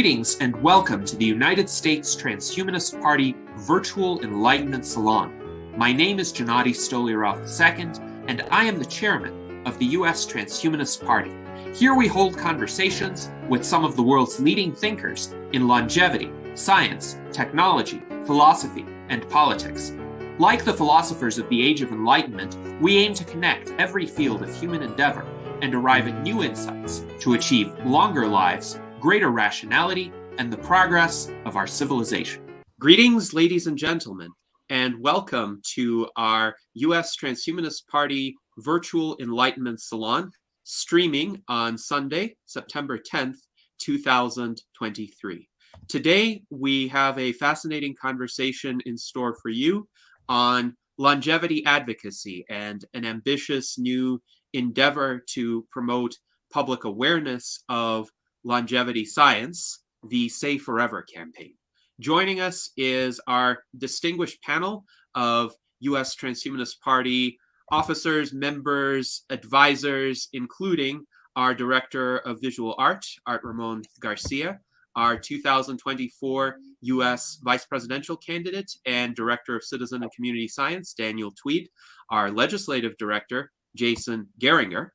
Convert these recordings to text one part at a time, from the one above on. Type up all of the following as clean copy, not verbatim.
Greetings and welcome to the United States Transhumanist Party Virtual Enlightenment Salon. My name is Gennady Stolyarov II, and I am the chairman of the U.S. Transhumanist Party. Here we hold conversations with some of the world's leading thinkers in longevity, science, technology, philosophy, and politics. Like the philosophers of the Age of Enlightenment, we aim to connect every field of human endeavor and arrive at new insights to achieve longer lives, greater rationality, and the progress of our civilization. Greetings, ladies and gentlemen, and welcome to our U.S. Transhumanist Party Virtual Enlightenment Salon, streaming on Sunday, September 10th, 2023. Today, we have a fascinating conversation in store for you on longevity advocacy and an ambitious new endeavor to promote public awareness of longevity science, the Say Forever campaign. Joining us is our distinguished panel of U.S. Transhumanist Party officers, members, advisors, including our Director of Visual Art Ramon Garcia, our 2024 U.S. Vice Presidential candidate and Director of Citizen and Community Science, Daniel Twedt, our Legislative Director, Jason Geringer.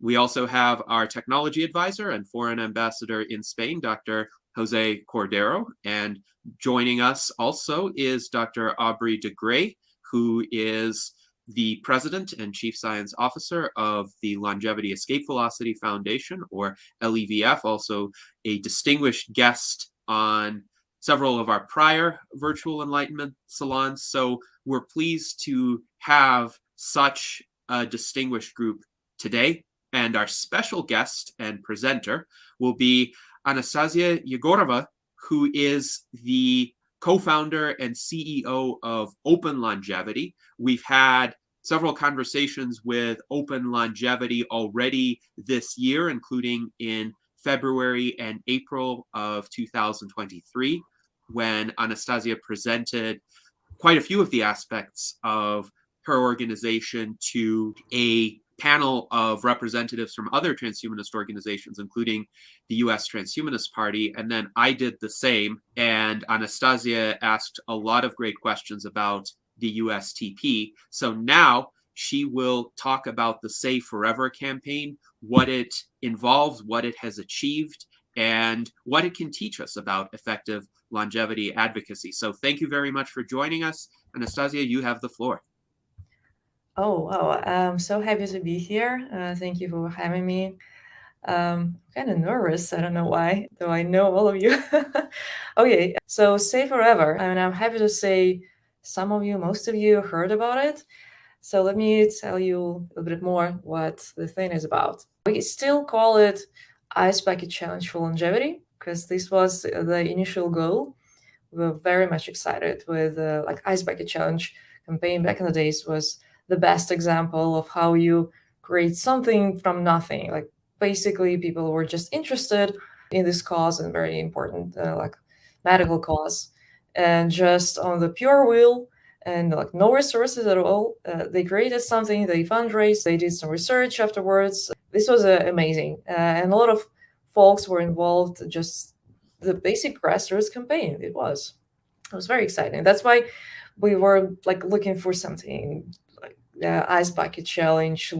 We also have our technology advisor and foreign ambassador in Spain, Dr. Jose Cordero. And joining us also is Dr. Aubrey de Grey, who is the president and chief science officer of the Longevity Escape Velocity Foundation, or LEVF, also a distinguished guest on several of our prior virtual enlightenment salons. So we're pleased to have such a distinguished group today. And our special guest and presenter will be Anastasia Egorova, who is the co-founder and CEO of Open Longevity. We've had several conversations with Open Longevity already this year, including in February and April of 2023, when Anastasia presented quite a few of the aspects of her organization to a panel of representatives from other transhumanist organizations, including the U.S. Transhumanist Party. And then I did the same. And Anastasia asked a lot of great questions about the USTP. So now she will talk about the Say Forever campaign, what it involves, what it has achieved, and what it can teach us about effective longevity advocacy. So thank you very much for joining us. Anastasia, you have the floor. Oh, wow. I'm so happy to be here. Thank you for having me. Kind of nervous. I don't know why, though I know all of you. Okay, so Say Forever. I mean, I'm happy to say some of you, most of you heard about it. So let me tell you a bit more what the thing is about. We still call it Ice Bucket Challenge for Longevity because this was the initial goal. We were very much excited with Ice Bucket Challenge campaign back in the days was the best example of how you create something from nothing. Like basically people were just interested in this cause and very important medical cause, and just on the pure will and no resources at all, they created something, they fundraised, they did some research afterwards. This was amazing, and a lot of folks were involved. Just the basic grassroots campaign, it was very exciting. That's why we were looking for something Ice Bucket Challenge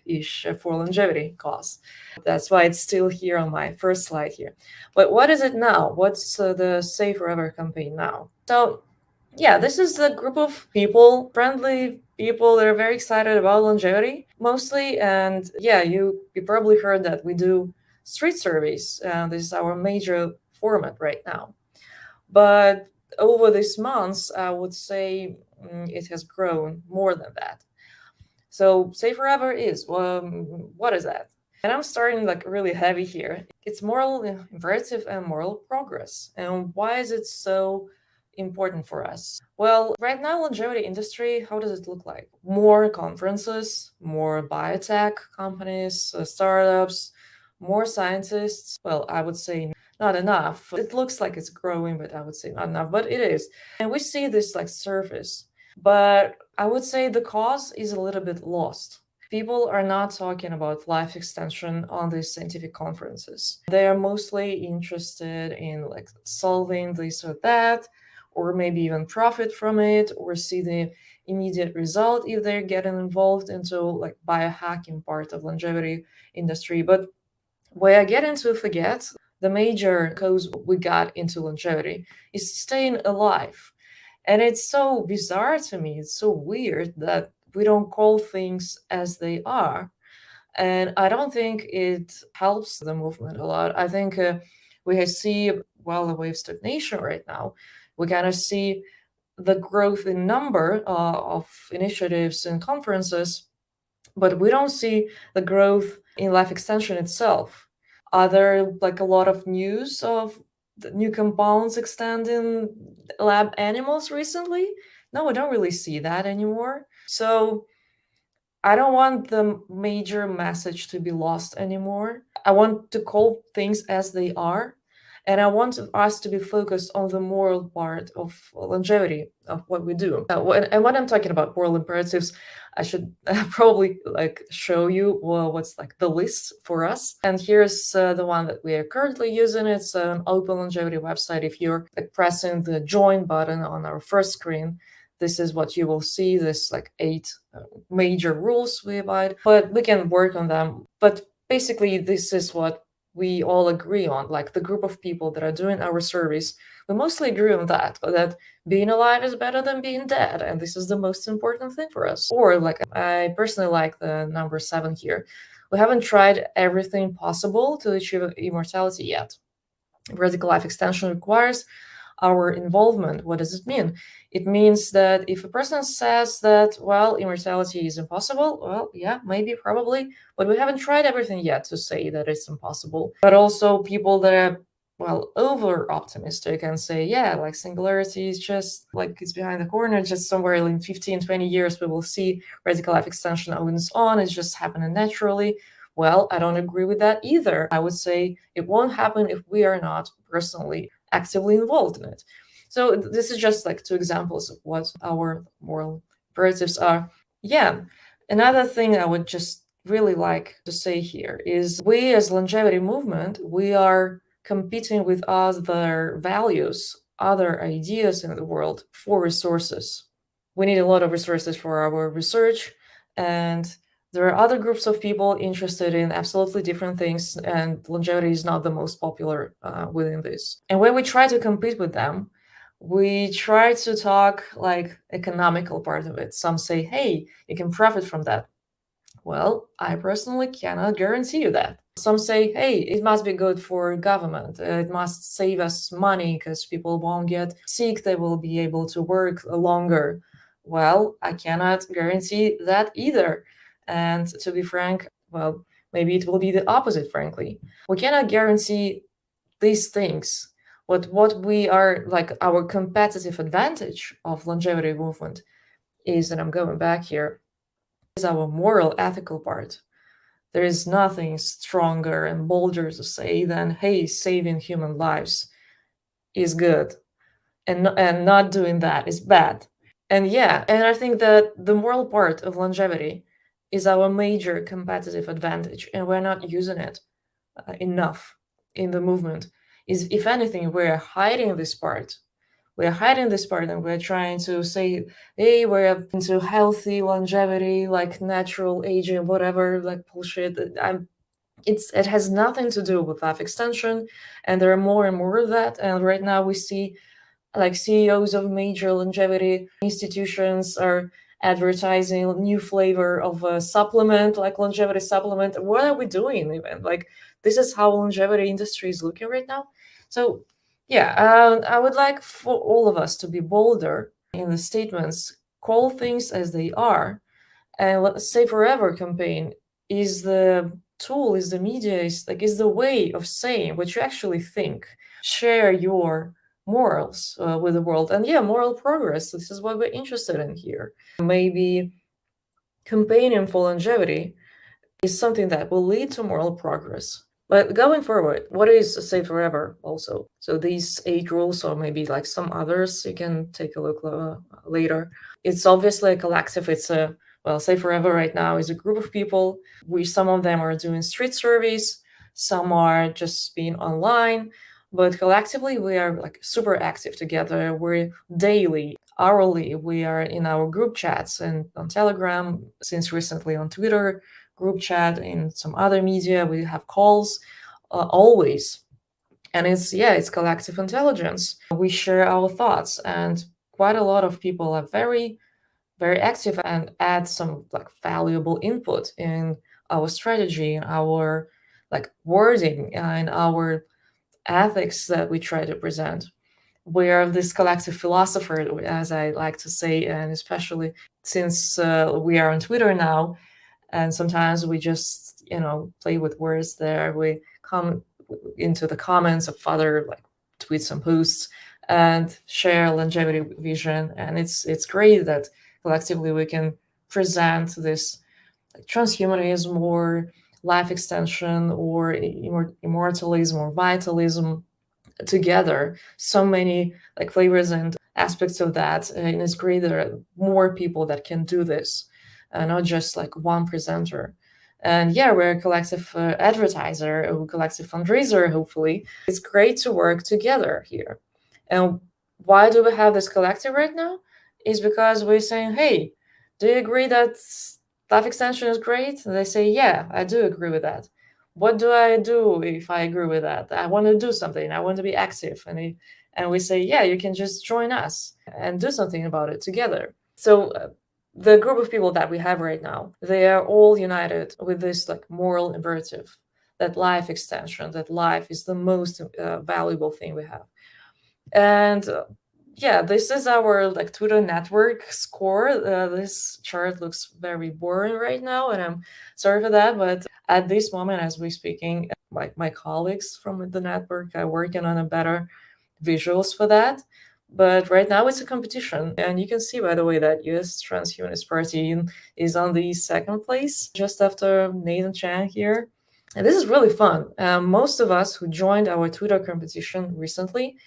ish for longevity cause. That's why it's still here on my first slide here. But what is it now? What's the Say Forever campaign now? So yeah, this is the group of people, friendly people that are very excited about longevity mostly. And yeah, you probably heard that we do street surveys. This is our major format right now. But over these months, I would say it has grown more than that. So Say Forever is, what is that? And I'm starting really heavy here. It's moral imperative and moral progress. And why is it so important for us? Well, right now, longevity industry, how does it look like? More conferences, more biotech companies, startups, more scientists. Well, I would say not enough. It looks like it's growing, but I would say not enough, but it is. And we see this surface. But I would say the cause is a little bit lost. people are not talking about life extension on these scientific conferences. They are mostly interested in like solving this or that, or maybe even profit from it, or see the immediate result if they're getting involved into like biohacking part of longevity industry. But where I get into forget, the major cause we got into longevity is staying alive. And it's so bizarre to me, it's so weird that we don't call things as they are. And I don't think it helps the movement a lot. I think we see, well, a wave stagnation right now. We kind of see the growth in number of initiatives and conferences, but we don't see the growth in life extension itself. Are there like a lot of news of the new compounds extending lab animals recently? No, we don't really see that anymore. So I don't want the major message to be lost anymore. I want to call things as they are. And I want us to be focused on the moral part of longevity of what we do. And when I'm talking about moral imperatives, I should probably like show you what's like the list for us. And here's the one that we are currently using. It's an open longevity website. If you're like pressing the join button on our first screen, this is what you will see. There's like 8 major rules we abide, but we can work on them. But basically, this is what we all agree on, like the group of people that are doing our surveys. We mostly agree on that being alive is better than being dead, and this is the most important thing for us. Or like I personally like the number 7 here. We haven't tried everything possible to achieve immortality yet. Radical life extension requires our involvement. What does it mean? It means that if a person says that, well, immortality is impossible, well, yeah, maybe, probably, but we haven't tried everything yet to say that it's impossible. But also people that are, well, over optimistic and say, yeah, like singularity is just like it's behind the corner, just somewhere in 15, 20 years, we will see radical life extension on its own, it's just happening naturally. Well, I don't agree with that either. I would say it won't happen if we are not personally actively involved in it. So this is just like 2 examples of what our moral imperatives are. Yeah, another thing I would just really like to say here is we as longevity movement, we are competing with other values, other ideas in the world for resources. We need a lot of resources for our research, and there are other groups of people interested in absolutely different things, and longevity is not the most popular within this. And when we try to compete with them, we try to talk like economical part of it. Some say, hey, you can profit from that. Well, I personally cannot guarantee you that. Some say, hey, it must be good for government. It must save us money because people won't get sick. They will be able to work longer. Well, I cannot guarantee that either. And to be frank, well, maybe it will be the opposite, frankly. We cannot guarantee these things. What we are, like our competitive advantage of longevity movement is, and I'm going back here, is our moral, ethical part. There is nothing stronger and bolder to say than, hey, saving human lives is good, and not doing that is bad. And yeah, and I think that the moral part of longevity is our major competitive advantage, and we're not using it enough in the movement. Is, if anything, we're hiding this part. We're hiding this part, and we're trying to say, hey, we're into healthy longevity, like natural aging, whatever, like bullshit. It has nothing to do with life extension, and there are more and more of that. And right now we see like CEOs of major longevity institutions are advertising a new flavor of a supplement, like longevity supplement. What are we doing even? Like, this is how longevity industry is looking right now. So yeah, I would like for all of us to be bolder in the statements, call things as they are, and let's say forever campaign is the tool, is the media, is the way of saying what you actually think. Share your morals with the world, and yeah, moral progress, this is what we're interested in here. Maybe campaigning for longevity is something that will lead to moral progress. But going forward, what is Say Forever also? So these 8 rules, or maybe like some others, you can take a look later. It's obviously a collective, it's a well, Say Forever right now is a group of people. Some of them are doing street surveys, some are just being online, but collectively we are like super active together. We're daily, hourly, we are in our group chats and on Telegram, since recently on Twitter, group chat, in some other media, we have calls always. And it's collective intelligence. We share our thoughts, and quite a lot of people are very, very active and add some like valuable input in our strategy, in our like wording, in our ethics that we try to present. We are this collective philosopher, as I like to say, and especially since we are on Twitter now, and sometimes we just play with words there. We come into the comments of other like tweets and posts and share longevity vision, and it's great that collectively we can present this like transhumanism or life extension or immortalism or vitalism together. So many like flavors and aspects of that, and it's great there are more people that can do this, not just like one presenter. And yeah, we're a collective advertiser, a collective fundraiser, hopefully. It's great to work together here. And why do we have this collective right now? Is because we're saying, hey, do you agree that life extension is great? And they say, yeah, I do agree with that. What do I do if I agree with that? I want to do something. I want to be active. And we say, yeah, you can just join us and do something about it together. So the group of people that we have right now, they are all united with this like moral imperative that life extension, that life is the most valuable thing we have. And yeah, this is our like Twitter network score. This chart looks very boring right now, and I'm sorry for that. But at this moment, as we're speaking, my colleagues from the network are working on a better visuals for that. But right now it's a competition, and you can see, by the way, that U.S. Transhumanist Party is on the second place, just after Nathan Chan here. And this is really fun. Most of us who joined our Twitter competition recently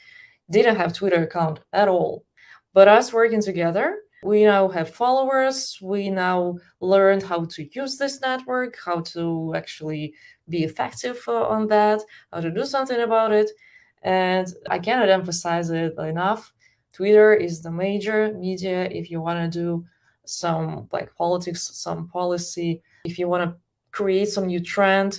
didn't have Twitter account at all. But us working together, we now have followers. We now learned how to use this network, how to actually be effective on that, how to do something about it. And I cannot emphasize it enough. Twitter is the major media if you want to do some like politics, some policy, if you want to create some new trend.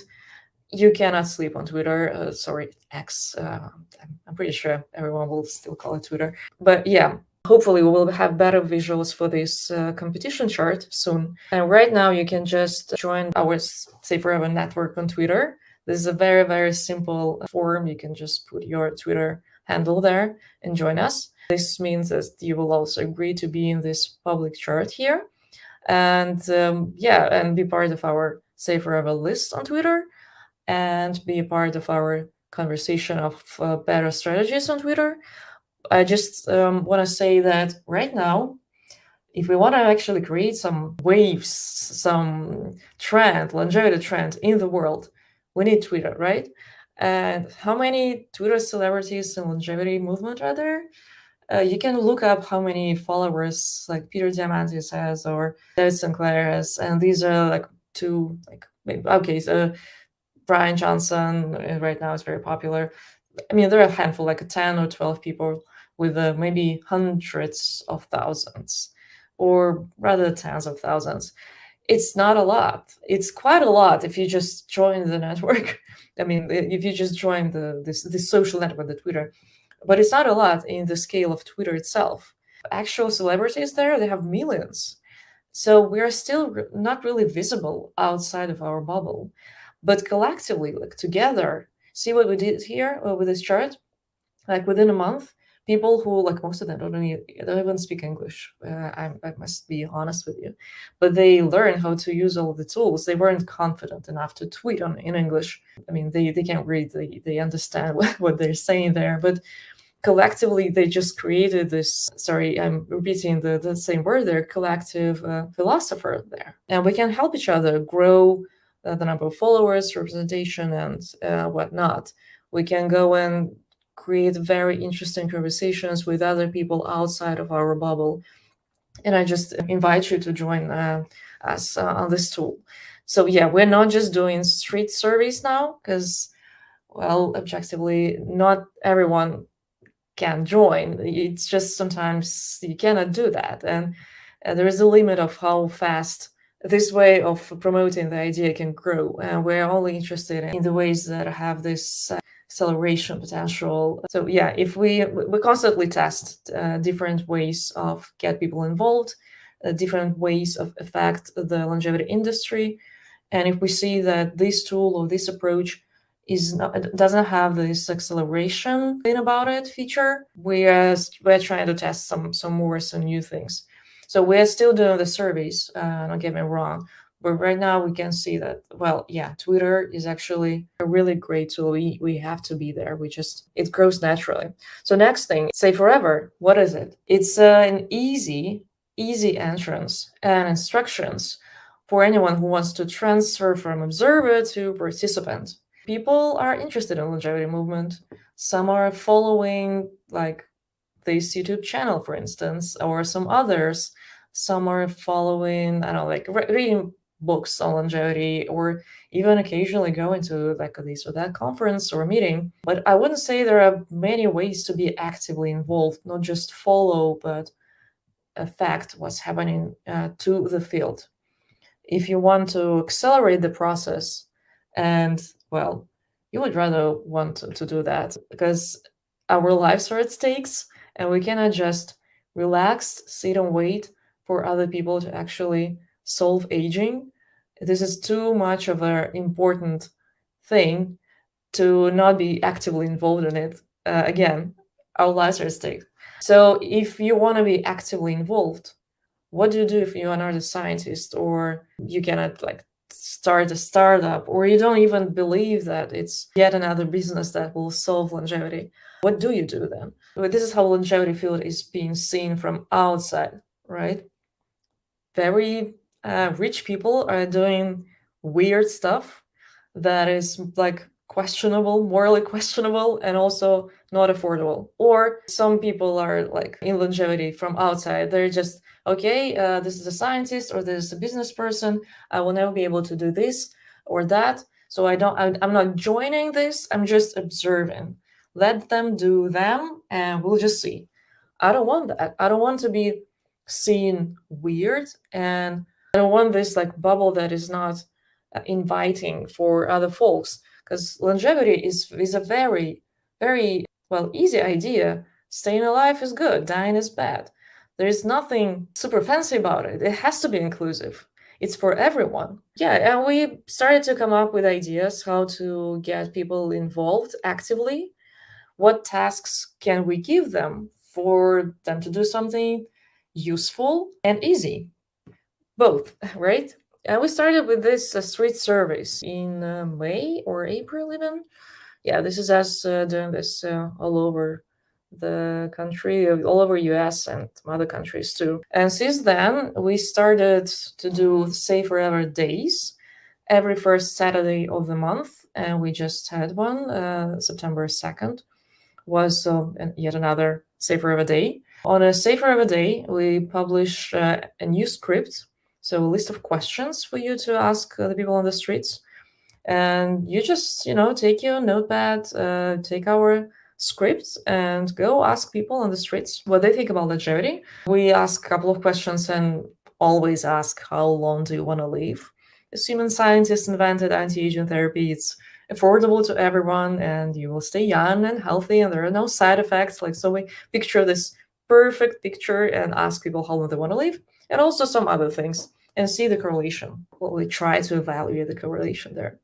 You cannot sleep on Twitter. Sorry, X. I'm pretty sure everyone will still call it Twitter. But yeah, hopefully we will have better visuals for this competition chart soon. And right now you can just join our Say Forever network on Twitter. This is a very, very simple form. You can just put your Twitter handle there and join us. This means that you will also agree to be in this public chart here. And and be part of our Say Forever list on Twitter, and be a part of our conversation of better strategies on Twitter. I just want to say that right now, if we want to actually create some waves, some trend, longevity trend in the world, we need Twitter, right? And how many Twitter celebrities in longevity movement are there? You can look up how many followers like Peter Diamandis has or David Sinclair has, and these are like two, like, okay, so Brian Johnson right now is very popular. I mean, there are a handful, like 10 or 12 people with maybe hundreds of thousands, or rather tens of thousands. It's not a lot. It's quite a lot if you just join the network. I mean, if you just join this social network, the Twitter. But it's not a lot in the scale of Twitter itself. Actual celebrities there, they have millions. So we are still not really visible outside of our bubble. But collectively, like together, see what we did here with this chart? Like within a month, people who, like most of them, don't even speak English. I must be honest with you. But they learn how to use all the tools. They weren't confident enough to tweet in English. I mean, they can't read, they understand what they're saying there. But collectively, they just created this, sorry, I'm repeating the same word there, collective philosopher there. And we can help each other grow the number of followers, representation, and whatnot. We can go and create very interesting conversations with other people outside of our bubble. And I just invite you to join us on this tool. So yeah, we're not just doing street surveys now because, well, objectively, not everyone can join. It's just sometimes you cannot do that. And there is a limit of how fast this way of promoting the idea can grow. And we're only interested in the ways that have this acceleration potential. So yeah, if we constantly test different ways of get people involved, different ways of affect the longevity industry. And if we see that this tool or this approach doesn't have this acceleration thing about it feature, we're trying to test some new things. So we're still doing the surveys, don't get me wrong, but right now we can see that, well, yeah, Twitter is actually a really great tool. We have to be there. It grows naturally. So next thing, Say Forever. What is it? It's an easy entrance and instructions for anyone who wants to transfer from observer to participant. People are interested in longevity movement. Some are following like this YouTube channel, for instance, or some others. Some are following, I don't know, like reading books on longevity, or even occasionally going to like this or that conference or meeting. But I wouldn't say there are many ways to be actively involved, not just follow, but affect what's happening to the field. If you want to accelerate the process, and well, you would rather want to do that because our lives are at stakes and we cannot just relax, sit and wait for other people to actually solve aging. This is too much of an important thing to not be actively involved in it. Again, our lives are at stake. So if you want to be actively involved, what do you do if you are not a scientist, or you cannot like start a startup, or you don't even believe that it's yet another business that will solve longevity? What do you do then? Well, this is how longevity field is being seen from outside, right? Very rich people are doing weird stuff that is like questionable, morally questionable, and also not affordable. Or some people are like in longevity from outside. They're just, okay, this is a scientist or this is a business person. I will never be able to do this or that. So I'm not joining this. I'm just observing. Let them do them and we'll just see. I don't want that. I don't want to be seen weird, and I don't want this like bubble that is not inviting for other folks, because longevity is a very well easy idea. Staying alive is good, dying is bad. There is nothing super fancy about it. It has to be inclusive. It's for everyone. Yeah, and we started to come up with ideas how to get people involved actively. What tasks can we give them for them to do something useful and easy? Both, right? And we started with this street surveys in May or April even. Yeah, this is us doing this all over the country, all over US and other countries too. And since then, we started to do Say Forever days every first Saturday of the month. And we just had one, September 2nd was yet another Say Forever day. On a Say Forever day, we publish a new script, so a list of questions for you to ask the people on the streets. And you just, take your notepad, take our script, and go ask people on the streets what they think about longevity. We ask a couple of questions and always ask, how long do you want to live? As human scientists invented anti-aging therapy, it's affordable to everyone, and you will stay young and healthy, and there are no side effects. So we picture this perfect picture and ask people how long they want to live, and also some other things, and see the correlation. Well, we try to evaluate the correlation there.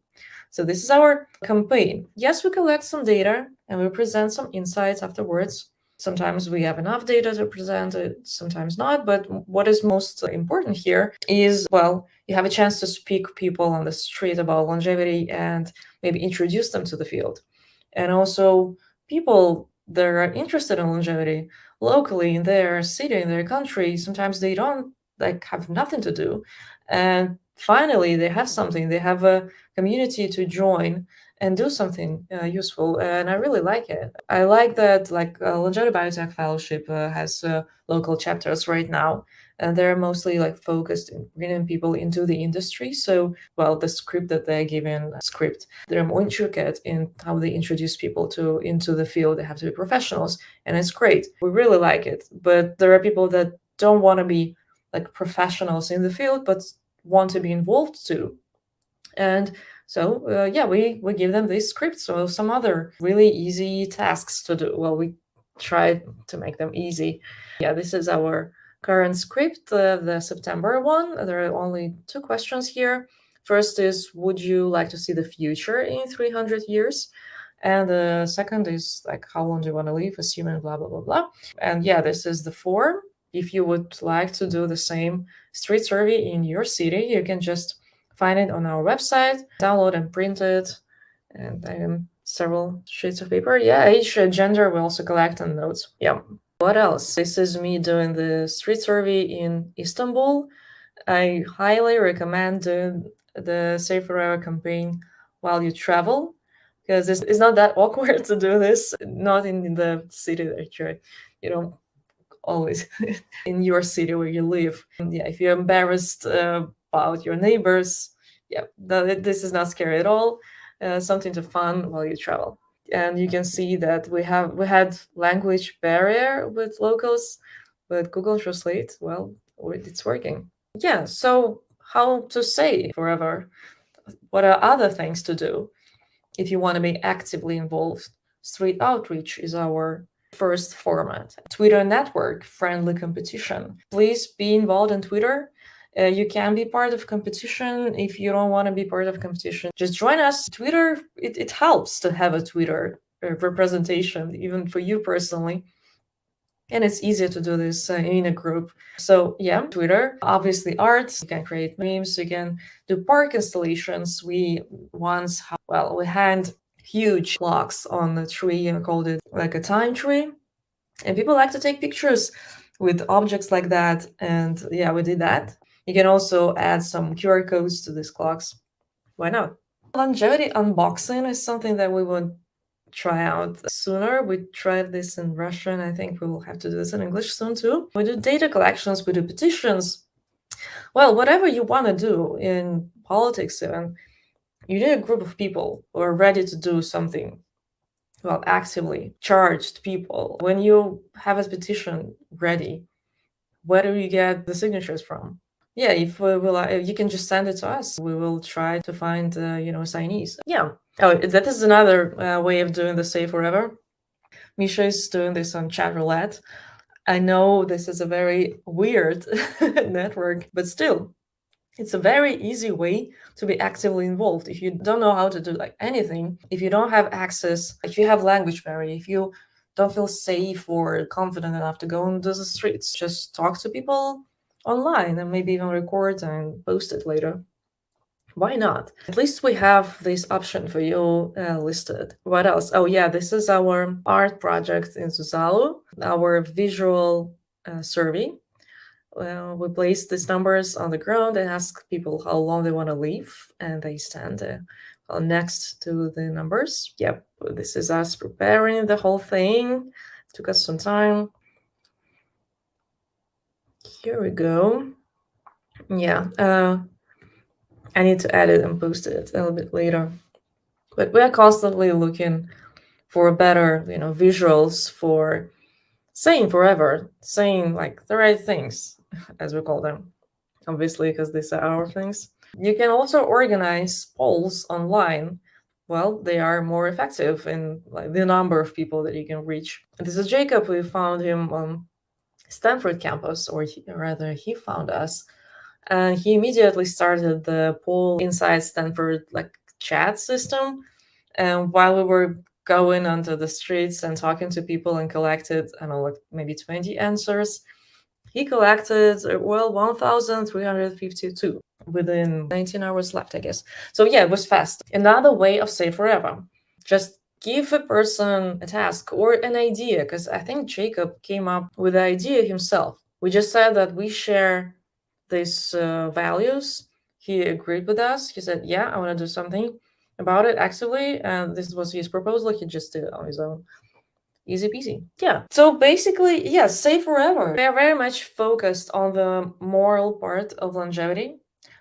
So this is our campaign. Yes, we collect some data and we present some insights afterwards. Sometimes we have enough data to present it, sometimes not. But what is most important here is, well, you have a chance to speak people on the street about longevity and maybe introduce them to the field. And also people that are interested in longevity locally in their city, in their country, sometimes they don't have nothing to do. And finally, they have something, they have a community to join and do something useful. And I really like it. I like that Longevity Biotech Fellowship has local chapters right now. and they're mostly like focused in bringing people into the industry. So, well, the script that they're given, they're more intricate in how they introduce people into the field. They have to be professionals, and it's great. We really like it. But there are people that don't want to be like professionals in the field, but want to be involved too. And so, we give them these scripts or some other really easy tasks to do. Well, we try to make them easy. Yeah, this is our current script, the September one. There are only 2 questions here. First is, would you like to see the future in 300 years? And the second is like, how long do you want to live, assuming blah, blah, blah, blah. And yeah, this is the form. If you would like to do the same street survey in your city, you can just find it on our website, download and print it, and several sheets of paper. Yeah, age, gender, we also collect on notes. Yeah. What else? This is me doing the street survey in Istanbul. I highly recommend doing the Safe Forever campaign while you travel, because it's not that awkward to do this, not in the city that you know, always in your city where you live. Yeah, if you're embarrassed about your neighbors, yeah, this is not scary at all. Something to fun while you travel. And you can see that we had language barrier with locals, but Google Translate, well, it's working. Yeah, so how to say forever? What are other things to do if you want to be actively involved? Street outreach is our first format. Twitter network, friendly competition. Please be involved in Twitter. You can be part of competition. If you don't want to be part of competition, just join us. Twitter, it helps to have a Twitter representation, even for you personally. And it's easier to do this in a group. So yeah, Twitter, obviously art, you can create memes, you can do park installations. We had huge blocks on the tree and called it like a time tree. And people like to take pictures with objects like that. And yeah, we did that. You can also add some QR codes to these clocks. Why not? Longevity unboxing is something that we would try out sooner. We tried this in Russian. I think we will have to do this in English soon too. We do data collections, we do petitions. Well, whatever you want to do in politics, even, you need a group of people who are ready to do something. Well, actively charged people. When you have a petition ready, where do you get the signatures from? Yeah, if we will, you can just send it to us. We will try to find, signees. Yeah. Oh, that is another way of doing the Save Forever. Misha is doing this on chat roulette. I know this is a very weird network, but still, it's a very easy way to be actively involved. If you don't know how to do like anything, if you don't have access, if you have language barrier, if you don't feel safe or confident enough to go into the streets, just talk to people online and maybe even record and post it later. Why not? At least we have this option for you listed. What else? Oh yeah, this is our art project in Suzalu, our visual survey. We place these numbers on the ground and ask people how long they want to leave, and they stand next to the numbers. Yep, this is us preparing the whole thing. Took us some time. Here we go. Yeah, I need to edit and post it a little bit later. But we are constantly looking for better, visuals for saying forever, saying like the right things, as we call them, obviously, because these are our things. You can also organize polls online. Well, they are more effective in like the number of people that you can reach. This is Jacob. We found him on Stanford campus, or rather, he found us. And he immediately started the poll inside Stanford like chat system. And while we were going onto the streets and talking to people and collected, I don't know, like maybe 20 answers, he collected, 1,352 within 19 hours left, I guess. So yeah, it was fast. Another way of Save Forever. Just give a person a task or an idea, because I think Jacob came up with the idea himself. We just said that we share these values. He agreed with us. He said, yeah, I want to do something about it actively. And this was his proposal. He just did it on his own. Easy peasy. Yeah. So basically, yes, stay forever. We are very much focused on the moral part of longevity,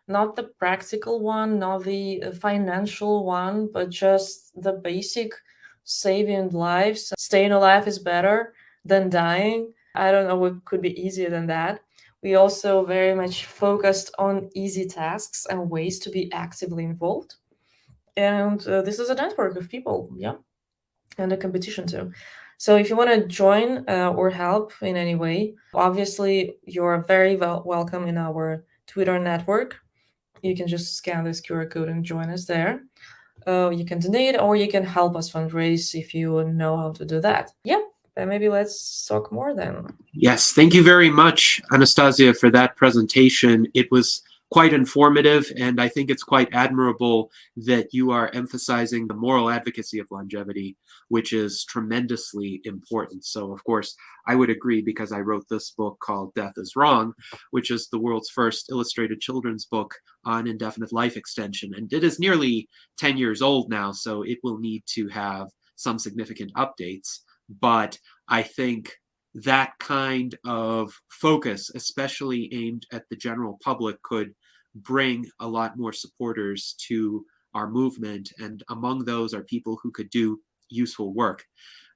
not the practical one, not the financial one, but just the basic saving lives. Staying alive is better than dying. I don't know what could be easier than that. We also very much focused on easy tasks and ways to be actively involved. And this is a network of people, yeah, and a competition too. So if you want to join or help in any way, obviously you're very welcome in our Twitter network. You can just scan this QR code and join us there. You can donate or you can help us fundraise if you know how to do that. Yeah, and maybe let's talk more then. Yes, thank you very much, Anastasia, for that presentation. It was quite informative, and I think it's quite admirable that you are emphasizing the moral advocacy of longevity, which is tremendously important. So, of course, I would agree because I wrote this book called Death is Wrong, which is the world's first illustrated children's book on indefinite life extension. And it is nearly 10 years old now, so it will need to have some significant updates. But I think that kind of focus, especially aimed at the general public, could bring a lot more supporters to our movement. And among those are people who could do useful work,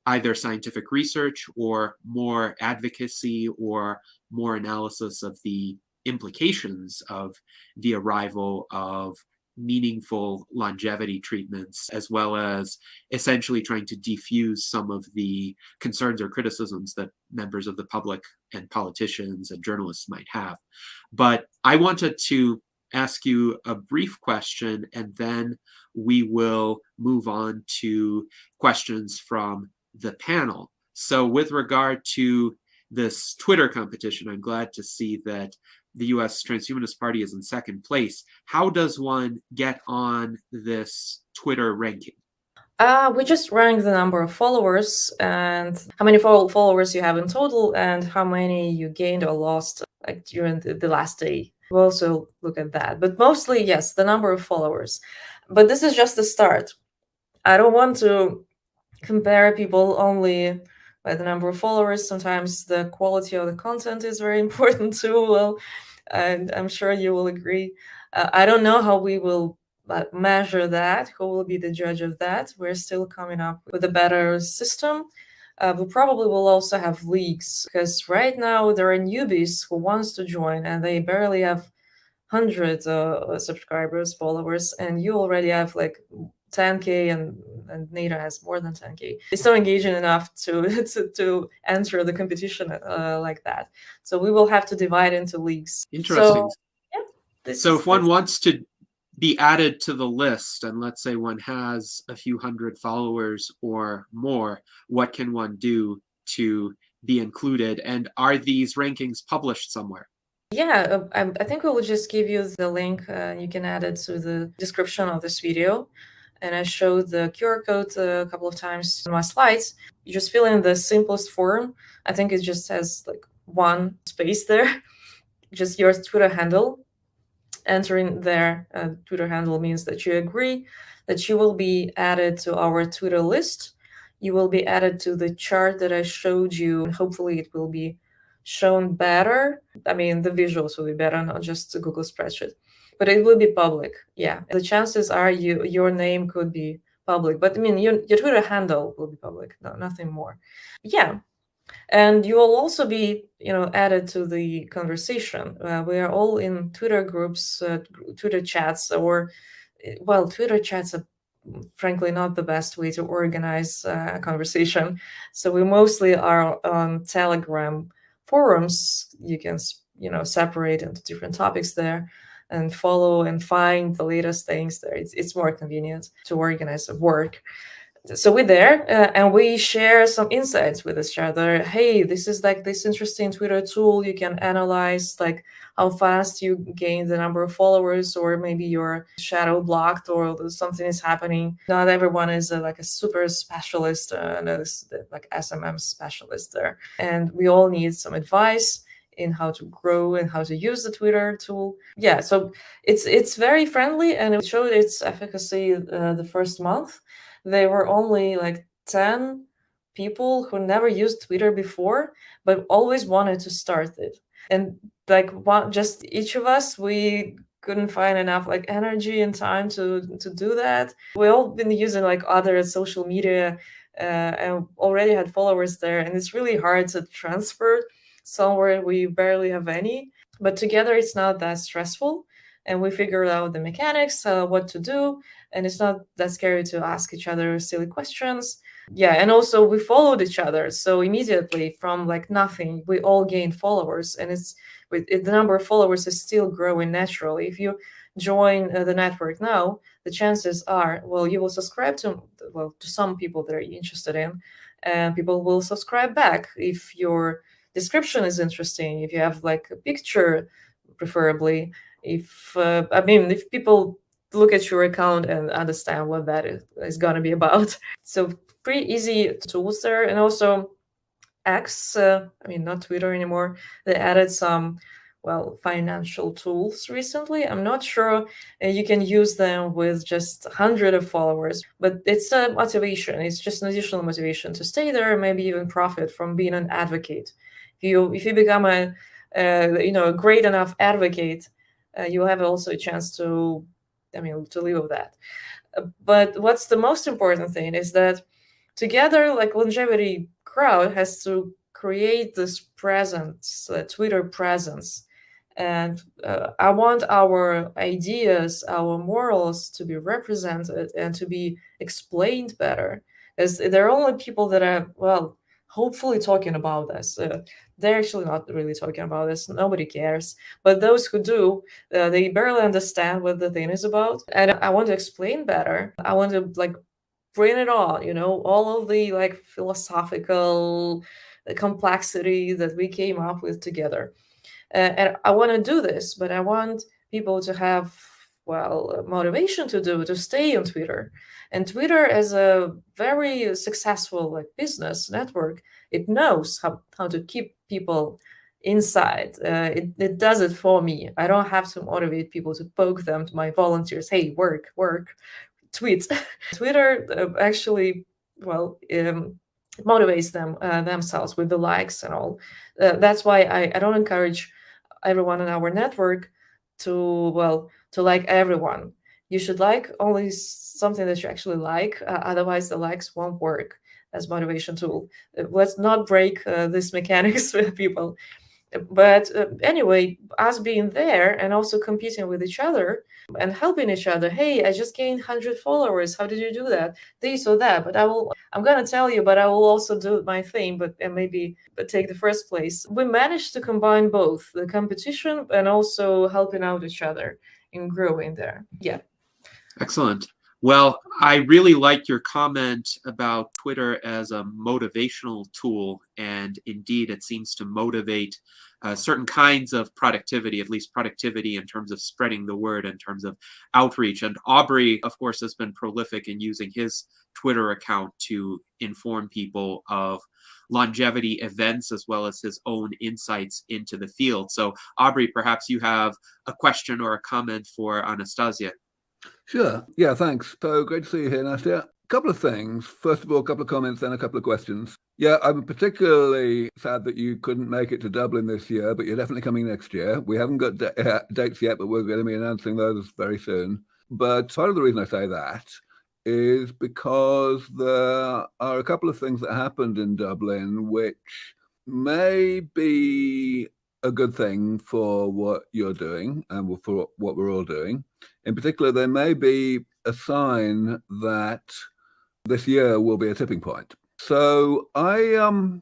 either scientific research or more advocacy or more analysis of the implications of the arrival of meaningful longevity treatments, as well as essentially trying to defuse some of the concerns or criticisms that members of the public and politicians and journalists might have. But I wanted to ask you a brief question, and then we will move on to questions from the panel. So with regard to this Twitter competition, I'm glad to see that the US Transhumanist Party is in second place. How does one get on this Twitter ranking? We just rank the number of followers and how many followers you have in total and how many you gained or lost like during the last day. We'll also look at that. But mostly, yes, the number of followers. But this is just the start. I don't want to compare people only by the number of followers. Sometimes the quality of the content is very important too. Well, and I'm sure you will agree. I don't know how we will measure that. Who will be the judge of that? We're still coming up with a better system. We probably will also have leagues because right now there are newbies who wants to join and they barely have hundreds of subscribers, followers, and you already have like 10K and Nada has more than 10K. It's not engaging enough to to enter the competition like that. So we will have to divide into leagues. Interesting. So, yeah, so if one wants to be added to the list, and let's say one has a few hundred followers or more, what can one do to be included? And are these rankings published somewhere? Yeah, I think we will just give you the link. You can add it to the description of this video. And I showed the QR code a couple of times in my slides. You just fill in the simplest form. I think it just has like one space there, just your Twitter handle. Entering their Twitter handle means that you agree that you will be added to our Twitter list. You will be added to the chart that I showed you, and hopefully it will be shown better. I mean, the visuals will be better, not just the Google spreadsheet, but it will be public. Yeah, the chances are your name could be public, but I mean, your Twitter handle will be public, no, nothing more. Yeah, and you will also be added to the conversation. We are all in Twitter groups, Twitter chats, or well, Twitter chats are frankly not the best way to organize a conversation, so we mostly are on Telegram forums. You can separate into different topics there and follow and find the latest things there. It's more convenient to organize work. So we're there and we share some insights with each other. Hey, this is like this interesting Twitter tool. You can analyze like how fast you gain the number of followers, or maybe you're shadow blocked, or something is happening. Not everyone is like a super specialist, like SMM specialist there. And we all need some advice in how to grow and how to use the Twitter tool. Yeah, so it's very friendly, and it showed its efficacy the first month. There were only like 10 people who never used Twitter before, but always wanted to start it. And like just each of us, we couldn't find enough like energy and time to do that. We all been using like other social media and already had followers there, and it's really hard to transfer somewhere we barely have any. But together, it's not that stressful, and we figured out the mechanics, what to do, and it's not that scary to ask each other silly questions. Yeah, and also we followed each other, so immediately from like nothing, we all gained followers, and the number of followers is still growing naturally. If you join the network now, the chances are, well, you will subscribe to some people that are interested in, and people will subscribe back if your description is interesting, if you have like a picture, preferably. If people look at your account and understand what that is going to be about. So pretty easy tools there. And also X, not Twitter anymore, they added some, financial tools recently. I'm not sure you can use them with just 100 of followers, but it's a motivation. It's just an additional motivation to stay there, maybe even profit from being an advocate. If you become a great enough advocate, you'll have also a chance to live with that. But what's the most important thing is that together, like longevity crowd has to create this presence, Twitter presence. And I want our ideas, our morals to be represented and to be explained better. As there are only people that are, hopefully talking about this. They're actually not really talking about this. Nobody cares. But those who do, they barely understand what the thing is about. And I want to explain better. I want to bring it all, all of the philosophical complexity that we came up with together. And I want to do this, but I want people to have, motivation to stay on Twitter. And Twitter, as a very successful business network, it knows how to keep people inside. It does it for me. I don't have to motivate people to poke them, to my volunteers. Hey, work, tweet. Twitter actually, motivates them themselves with the likes and all. That's why I don't encourage everyone in our network to like everyone. You should like only something that you actually like. Otherwise, the likes won't work as motivation tool. Let's not break this mechanics with people. But anyway, us being there and also competing with each other and helping each other. Hey, I just gained 100 followers. How did you do that? This or that. But I'm going to tell you, but I will also do my thing, but take the first place. We managed to combine both the competition and also helping out each other in growing there. Yeah. Excellent. Well, I really like your comment about Twitter as a motivational tool, and indeed it seems to motivate certain kinds of productivity, at least productivity in terms of spreading the word, in terms of outreach. And Aubrey, of course, has been prolific in using his Twitter account to inform people of longevity events as well as his own insights into the field. So, Aubrey, perhaps you have a question or a comment for Anastasia. Sure. Yeah, thanks. So great to see you here, Nastia. A couple of things. First of all, a couple of comments, then a couple of questions. Yeah, I'm particularly sad that you couldn't make it to Dublin this year, but you're definitely coming next year. We haven't got dates yet, but we're going to be announcing those very soon. But part of the reason I say that is because there are a couple of things that happened in Dublin which may be a good thing for what you're doing and for what we're all doing. In particular, there may be a sign that this year will be a tipping point. So I've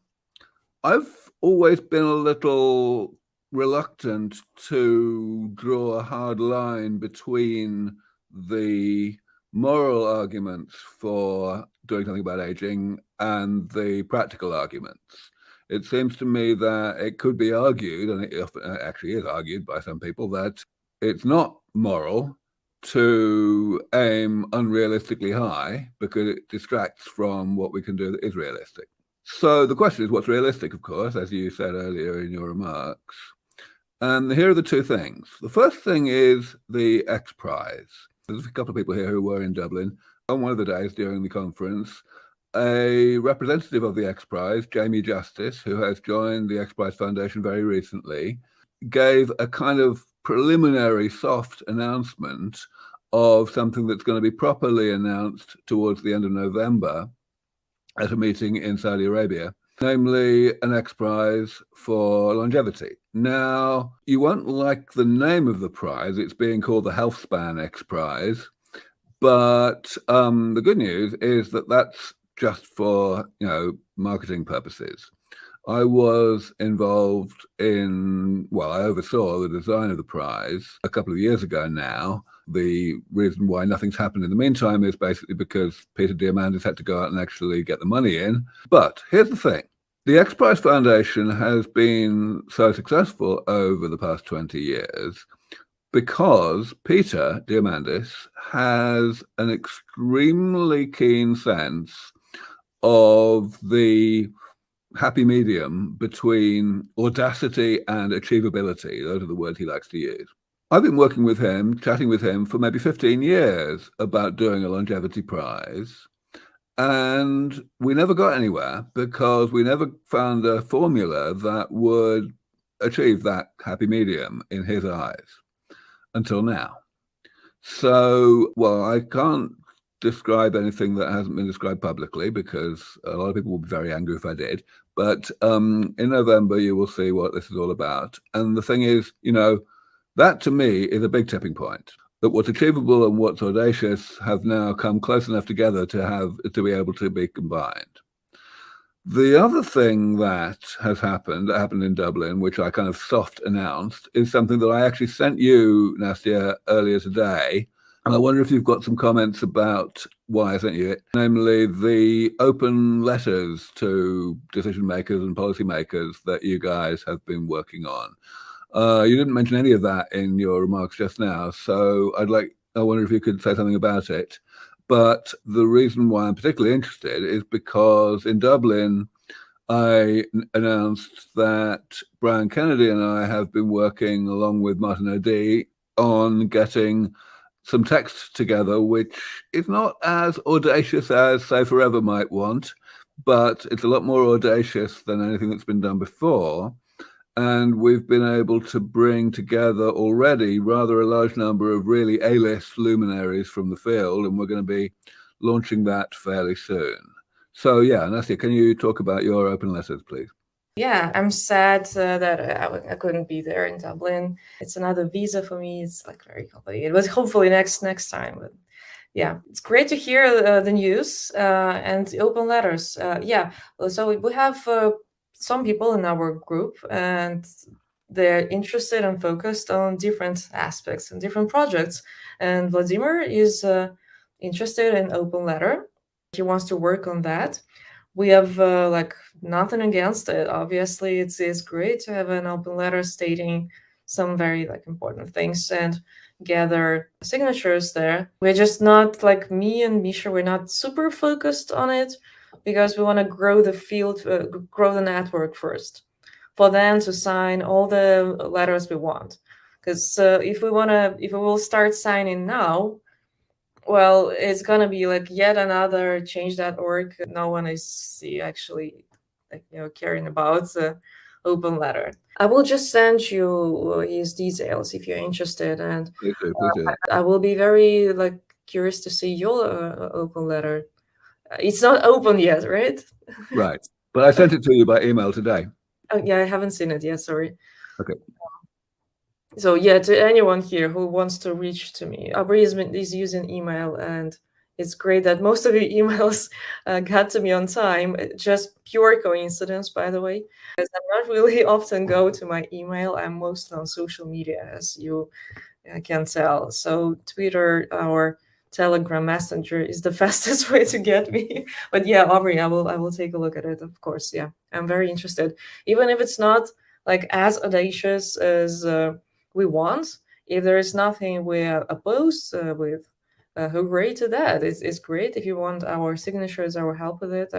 always been a little reluctant to draw a hard line between the moral arguments for doing something about aging and the practical arguments. It seems to me that it could be argued, and it actually is argued by some people, that it's not moral to aim unrealistically high because it distracts from what we can do that is realistic. So the question is, what's realistic, of course, as you said earlier in your remarks. And here are the two things. The first thing is the X Prize. There's a couple of people here who were in Dublin on one of the days during the conference. a representative of the X Prize, Jamie Justice, who has joined the X Prize Foundation very recently, gave a kind of preliminary soft announcement of something that's going to be properly announced towards the end of November at a meeting in Saudi Arabia, namely an X Prize for longevity. Now, you won't like the name of the prize. It's being called the Health Span X Prize. But the good news is that that's just for, marketing purposes. I was involved in, I oversaw the design of the prize a couple of years ago now. The reason why nothing's happened in the meantime is basically because Peter Diamandis had to go out and actually get the money in. But here's the thing. The X Prize Foundation has been so successful over the past 20 years because Peter Diamandis has an extremely keen sense of the happy medium between audacity and achievability. Those are the words he likes to use. I've been working with him, chatting with him for maybe 15 years about doing a longevity prize. And we never got anywhere because we never found a formula that would achieve that happy medium in his eyes until now. So, I can't describe anything that hasn't been described publicly because a lot of people would be very angry if I did. But in November, you will see what this is all about. And the thing is, that to me is a big tipping point. That what's achievable and what's audacious have now come close enough together to be able to be combined. The other thing that happened in Dublin, which I kind of soft announced, is something that I actually sent you, Nastia, earlier today. And I wonder if you've got some comments about why I sent you it, namely the open letters to decision makers and policymakers that you guys have been working on. You didn't mention any of that in your remarks just now, so I wonder if you could say something about it. But the reason why I'm particularly interested is because in Dublin, I announced that Brian Kennedy and I have been working along with Martin O'Dea on getting some text together, which is not as audacious as, say, Forever might want, but it's a lot more audacious than anything that's been done before. And we've been able to bring together already rather a large number of really A-list luminaries from the field, and we're going to be launching that fairly soon. So, Anastasia, can you talk about your open letters, please? Yeah, I'm sad that I couldn't be there in Dublin. It's another visa for me. It's very complicated, but hopefully next time. But yeah, it's great to hear the news and the open letters. So we have some people in our group, and they're interested and focused on different aspects and different projects. And Vladimir is interested in open letter. He wants to work on that. We have nothing against it. Obviously, it's great to have an open letter stating some very important things and gather signatures there. We're just not me and Misha. We're not super focused on it because we want to grow the field, grow the network first, for them to sign all the letters we want. Because if we will start signing now, well, it's gonna be yet another change.org. No one is actually caring about the open letter. I will just send you his details if you're interested, and Please do. I will be very curious to see your open letter. It's not open yet, right? Right, but I sent it to you by email today. Oh yeah, I haven't seen it yet. Sorry. Okay. So yeah, to anyone here who wants to reach to me, Aubrey is using email, and it's great that most of your emails got to me on time. Just pure coincidence, by the way, because I'm not really often go to my email. I'm mostly on social media, as you can tell. So Twitter or Telegram Messenger is the fastest way to get me. But yeah, Aubrey, I will take a look at it. Of course, yeah, I'm very interested, even if it's not as audacious as we want. If there is nothing we are opposed with, hooray to that. It's great. If you want our signatures, our help with it,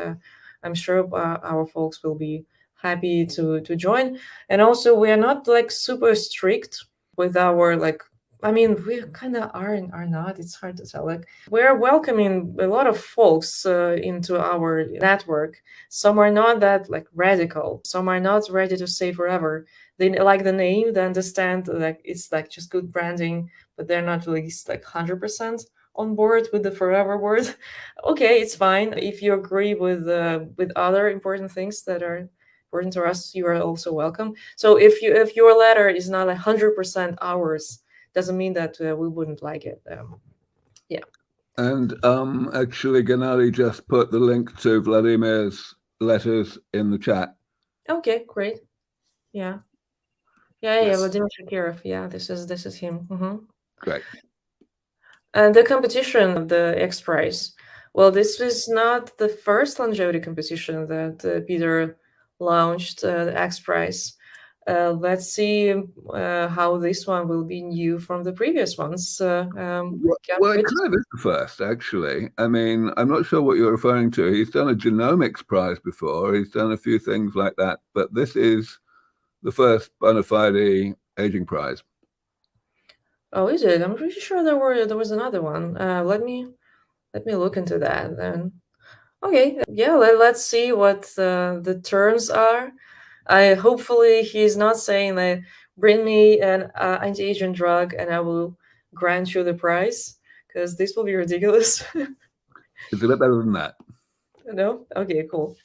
I'm sure our folks will be happy to join. And also, we are not super strict with our I mean, we kind of are and are not. It's hard to tell. Like, we're welcoming a lot of folks into our network. Some are not that like radical. Some are not ready to stay forever. They like the name. They understand like it's like just good branding, but they're not really like 100% on board with the forever word. Okay, it's fine if you agree with other important things that are important to us. You are also welcome. So if your letter is not 100% ours, doesn't mean that we wouldn't like it. Yeah. And actually, Gennady just put the link to Vladimir's letters in the chat. Okay, great. Yeah. Yeah, Yes. Vladimir Shakirov. Yeah, this is him. Great. And the competition, the X Prize. Well, this was not the first longevity competition that Peter launched, the X Prize. Let's see how this one will be new from the previous ones. Well, it kind of is the first, actually. I mean, I'm not sure what you're referring to. He's done a genomics prize before. He's done a few things like that, but this is the first bona fide aging prize. Oh, is it? I'm pretty sure there was another one. Let me look into that then. Okay, yeah, let's see what the terms are. Hopefully he's not saying that bring me an anti-aging drug and I will grant you the prize, because this will be ridiculous. It's a bit better than that. No? Okay, cool.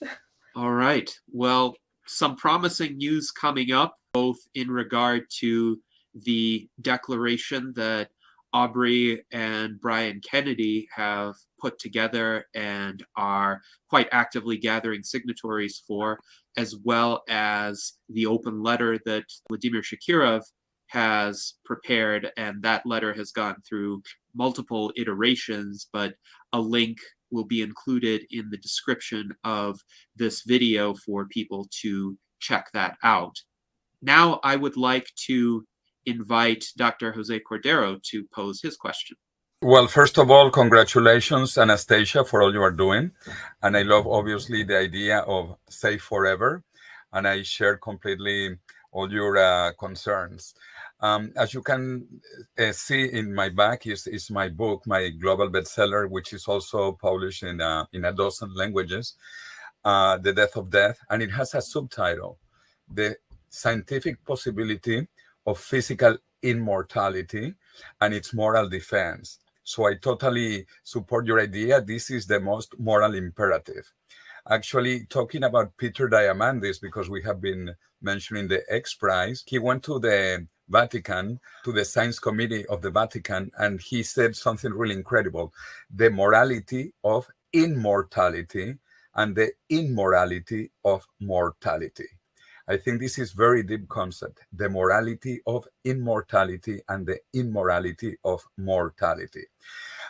All right. Well, some promising news coming up, both in regard to the declaration that Aubrey and Brian Kennedy have put together and are quite actively gathering signatories for, as well as the open letter that Vladimir Shakirov has prepared. And that letter has gone through multiple iterations, but a link will be included in the description of this video for people to check that out. Now I would like to invite Dr. Jose Cordero to pose his question. Well, first of all, congratulations, Anastasia, for all you are doing. And I love, obviously, the idea of Safe Forever. And I share completely all your concerns. As you can see in my back is my book, my global bestseller, which is also published in a dozen languages, The Death of Death. And it has a subtitle, The Scientific Possibility of Physical Immortality and Its Moral Defense. So I totally support your idea. This is the most moral imperative. Actually, talking about Peter Diamandis, because we have been mentioning the X Prize, he went to the Vatican, to the Science Committee of the Vatican, and he said something really incredible. The morality of immortality and the immorality of mortality. I think this is very deep concept, the morality of immortality and the immorality of mortality.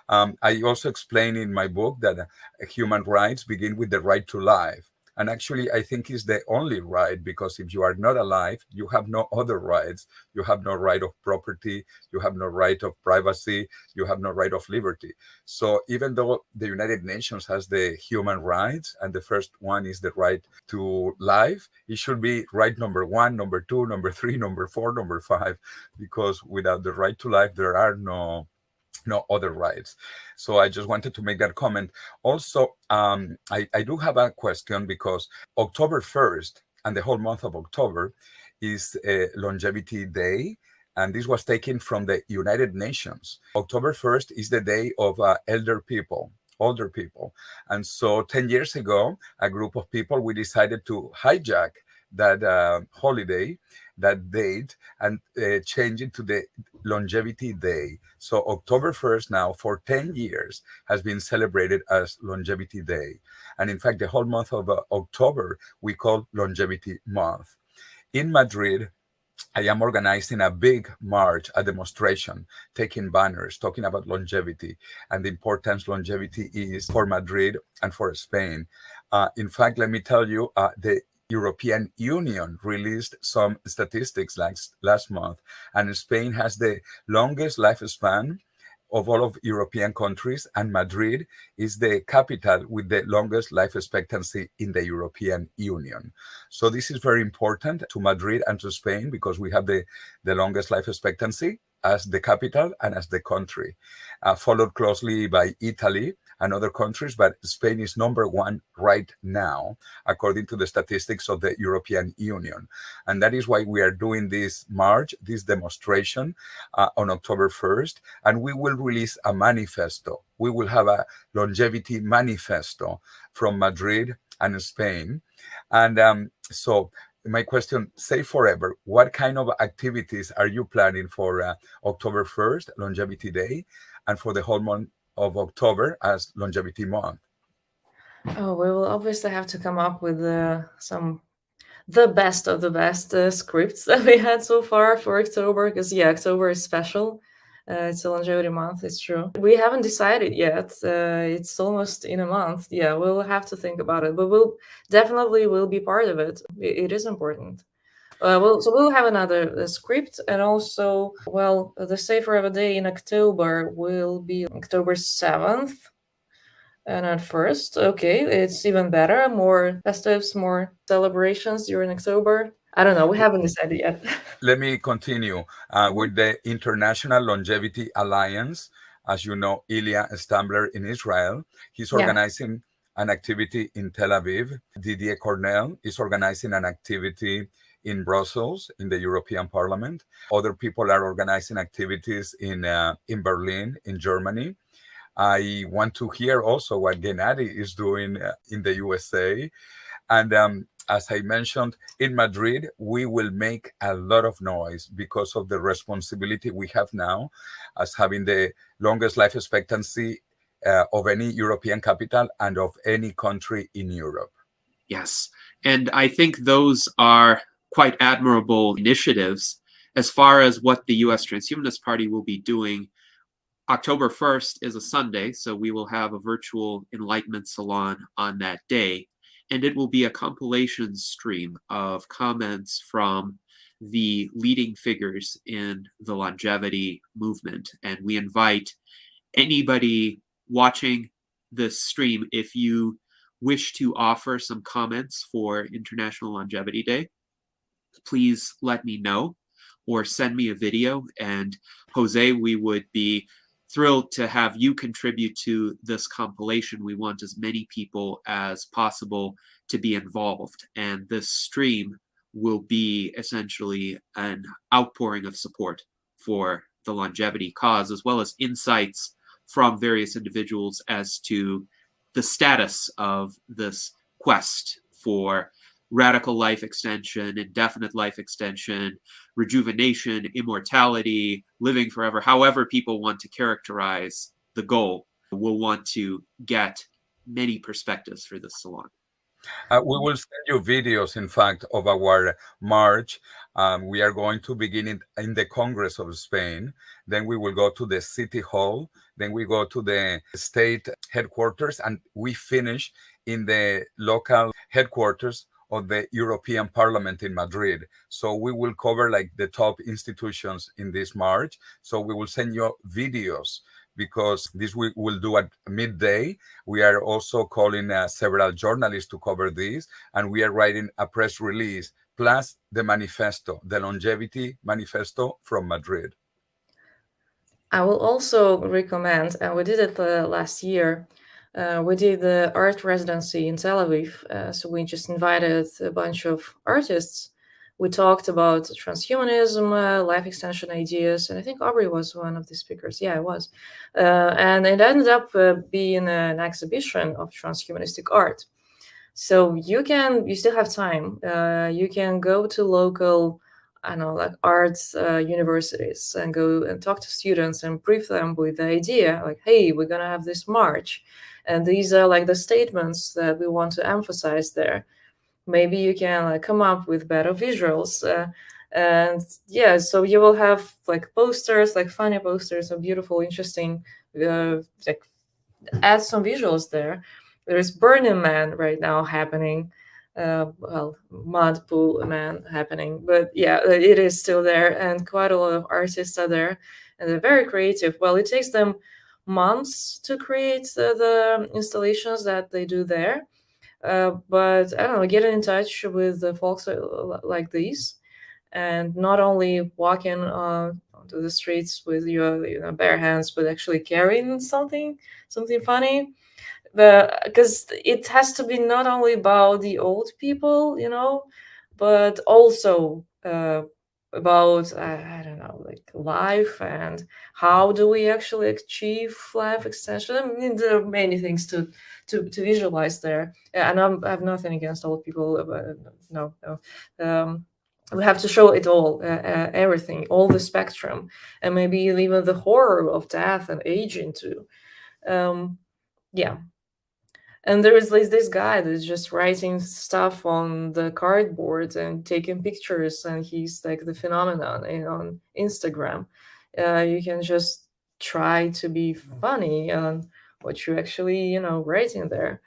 I also explain in my book that human rights begin with the right to life. And actually, I think it's the only right, because if you are not alive, you have no other rights. You have no right of property. You have no right of privacy. You have no right of liberty. So even though the United Nations has the human rights, and the first one is the right to life, it should be right number 1, number 2, number 3, number 4, number 5, because without the right to life, there are no other rights. So I just wanted to make that comment. Also, I do have a question, because October 1st and the whole month of October is Longevity Day. And this was taken from the United Nations. October 1st is the day of older people. And so 10 years ago, a group of people, we decided to hijack that holiday, that date, and change it to the Longevity Day. So October 1st now, for 10 years, has been celebrated as Longevity Day. And in fact, the whole month of October, we call Longevity Month. In Madrid, I am organizing a big march, a demonstration, taking banners, talking about longevity and the importance longevity is for Madrid and for Spain. In fact, let me tell you, the European Union released some statistics last month, and Spain has the longest lifespan of all of European countries, and Madrid is the capital with the longest life expectancy in the European Union. So this is very important to Madrid and to Spain, because we have the longest life expectancy. as the capital and as the country, followed closely by Italy and other countries, but Spain is number one right now, according to the statistics of the European Union. And that is why we are doing this march, this demonstration on October 1st, and we will release a manifesto. We will have a longevity manifesto from Madrid and Spain. And so my question, Save Forever, what kind of activities are you planning for October 1st, Longevity Day, and for the whole month of October as Longevity Month? Oh, we will obviously have to come up with the best of the best scripts that we had so far for October, because October is special. It's a longevity month, it's true. We haven't decided yet. It's almost in a month. Yeah, we'll have to think about it, but we'll definitely will be part of it. It is important. We'll have another script, and also, the Save Forever Day in October will be October 7th. And at first, okay, it's even better, more festives, more celebrations during October. I don't know, we haven't decided yet. Let me continue with the International Longevity Alliance. As you know, Ilya Stambler in Israel, he's organizing an activity in Tel Aviv. Didier Cornell is organizing an activity in Brussels, in the European Parliament. Other people are organizing activities in Berlin, in Germany. I want to hear also what Gennady is doing in the USA. And as I mentioned, in Madrid, we will make a lot of noise because of the responsibility we have now as having the longest life expectancy of any European capital and of any country in Europe. Yes, and I think those are quite admirable initiatives. As far as what the U.S. Transhumanist Party will be doing, October 1st is a Sunday, so we will have a Virtual Enlightenment Salon on that day, and it will be a compilation stream of comments from the leading figures in the longevity movement. And we invite anybody watching this stream, if you wish to offer some comments for International Longevity Day, please let me know or send me a video. And Jose, we would be thrilled to have you contribute to this compilation. We want as many people as possible to be involved. And this stream will be essentially an outpouring of support for the longevity cause, as well as insights from various individuals as to the status of this quest for radical life extension, indefinite life extension, rejuvenation, immortality, living forever, however people want to characterize the goal. We'll want to get many perspectives for this salon. We will send you videos, in fact, of our march. We are going to begin in the Congress of Spain. Then we will go to the City Hall. Then we go to the state headquarters, and we finish in the local headquarters of the European Parliament in Madrid. So we will cover like the top institutions in this march. So we will send you videos, because this we will do at midday. We are also calling several journalists to cover this, and we are writing a press release, plus the manifesto, the Longevity Manifesto from Madrid. I will also recommend, and we did it last year, we did the art residency in Tel Aviv. So we just invited a bunch of artists. We talked about transhumanism, life extension ideas, and I think Aubrey was one of the speakers. Yeah, I was. And it ended up being an exhibition of transhumanistic art. So you still have time. You can go to local, like arts universities and go and talk to students and brief them with the idea, like, hey, we're going to have this march. And these are like the statements that we want to emphasize there. Maybe you can come up with better visuals. And yeah, so you will have like posters, like funny posters, or beautiful, interesting, like add some visuals there. There's Burning Man right now happening. Mud Pool Man happening. But yeah, it is still there, and quite a lot of artists are there, and they're very creative. Well, it takes them months to create the installations that they do there. But I don't know, get in touch with the folks like these, and not only walking onto the streets with your bare hands, but actually carrying something funny. Because it has to be not only about the old people, but also about I don't know, like life, and how do we actually achieve life extension. I mean, there are many things to visualize there, and I have nothing against old people, but no. We have to show it all, everything, all the spectrum, and maybe even the horror of death and aging too. Yeah. And there is this guy that's just writing stuff on the cardboard and taking pictures, and he's like the phenomenon on Instagram. You can just try to be funny on what you're actually, writing there.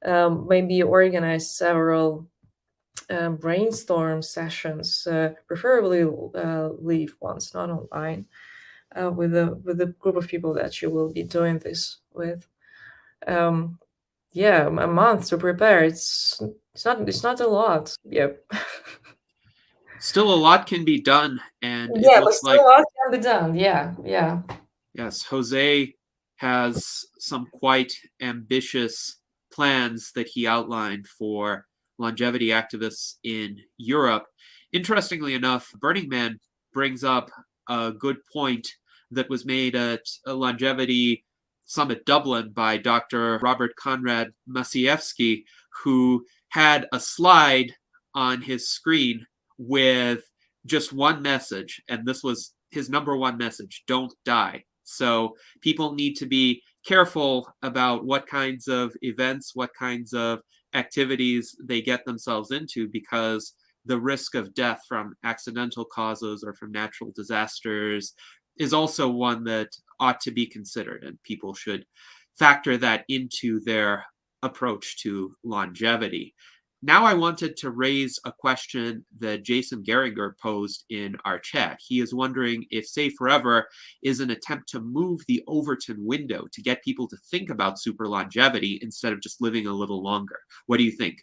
Maybe organize several brainstorm sessions, preferably live ones, not online, with a group of people that you will be doing this with. Yeah, a month to prepare. It's not a lot. Yep. Still, a lot can be done, and it Yeah, but looks still like, a lot can be done. Yeah. yes, Jose has some quite ambitious plans that he outlined for longevity activists in Europe. Interestingly enough, Burning Man brings up a good point that was made at a longevity summit Dublin by Dr. Robert Conrad Maciejewski, who had a slide on his screen with just one message, and this was his number one message: don't die. So people need to be careful about what kinds of events, what kinds of activities they get themselves into, because the risk of death from accidental causes or from natural disasters is also one that ought to be considered, and people should factor that into their approach to longevity. Now I wanted to raise a question that Jason Geringer posed in our chat. He is wondering if Save Forever is an attempt to move the Overton window to get people to think about super longevity instead of just living a little longer. What do you think?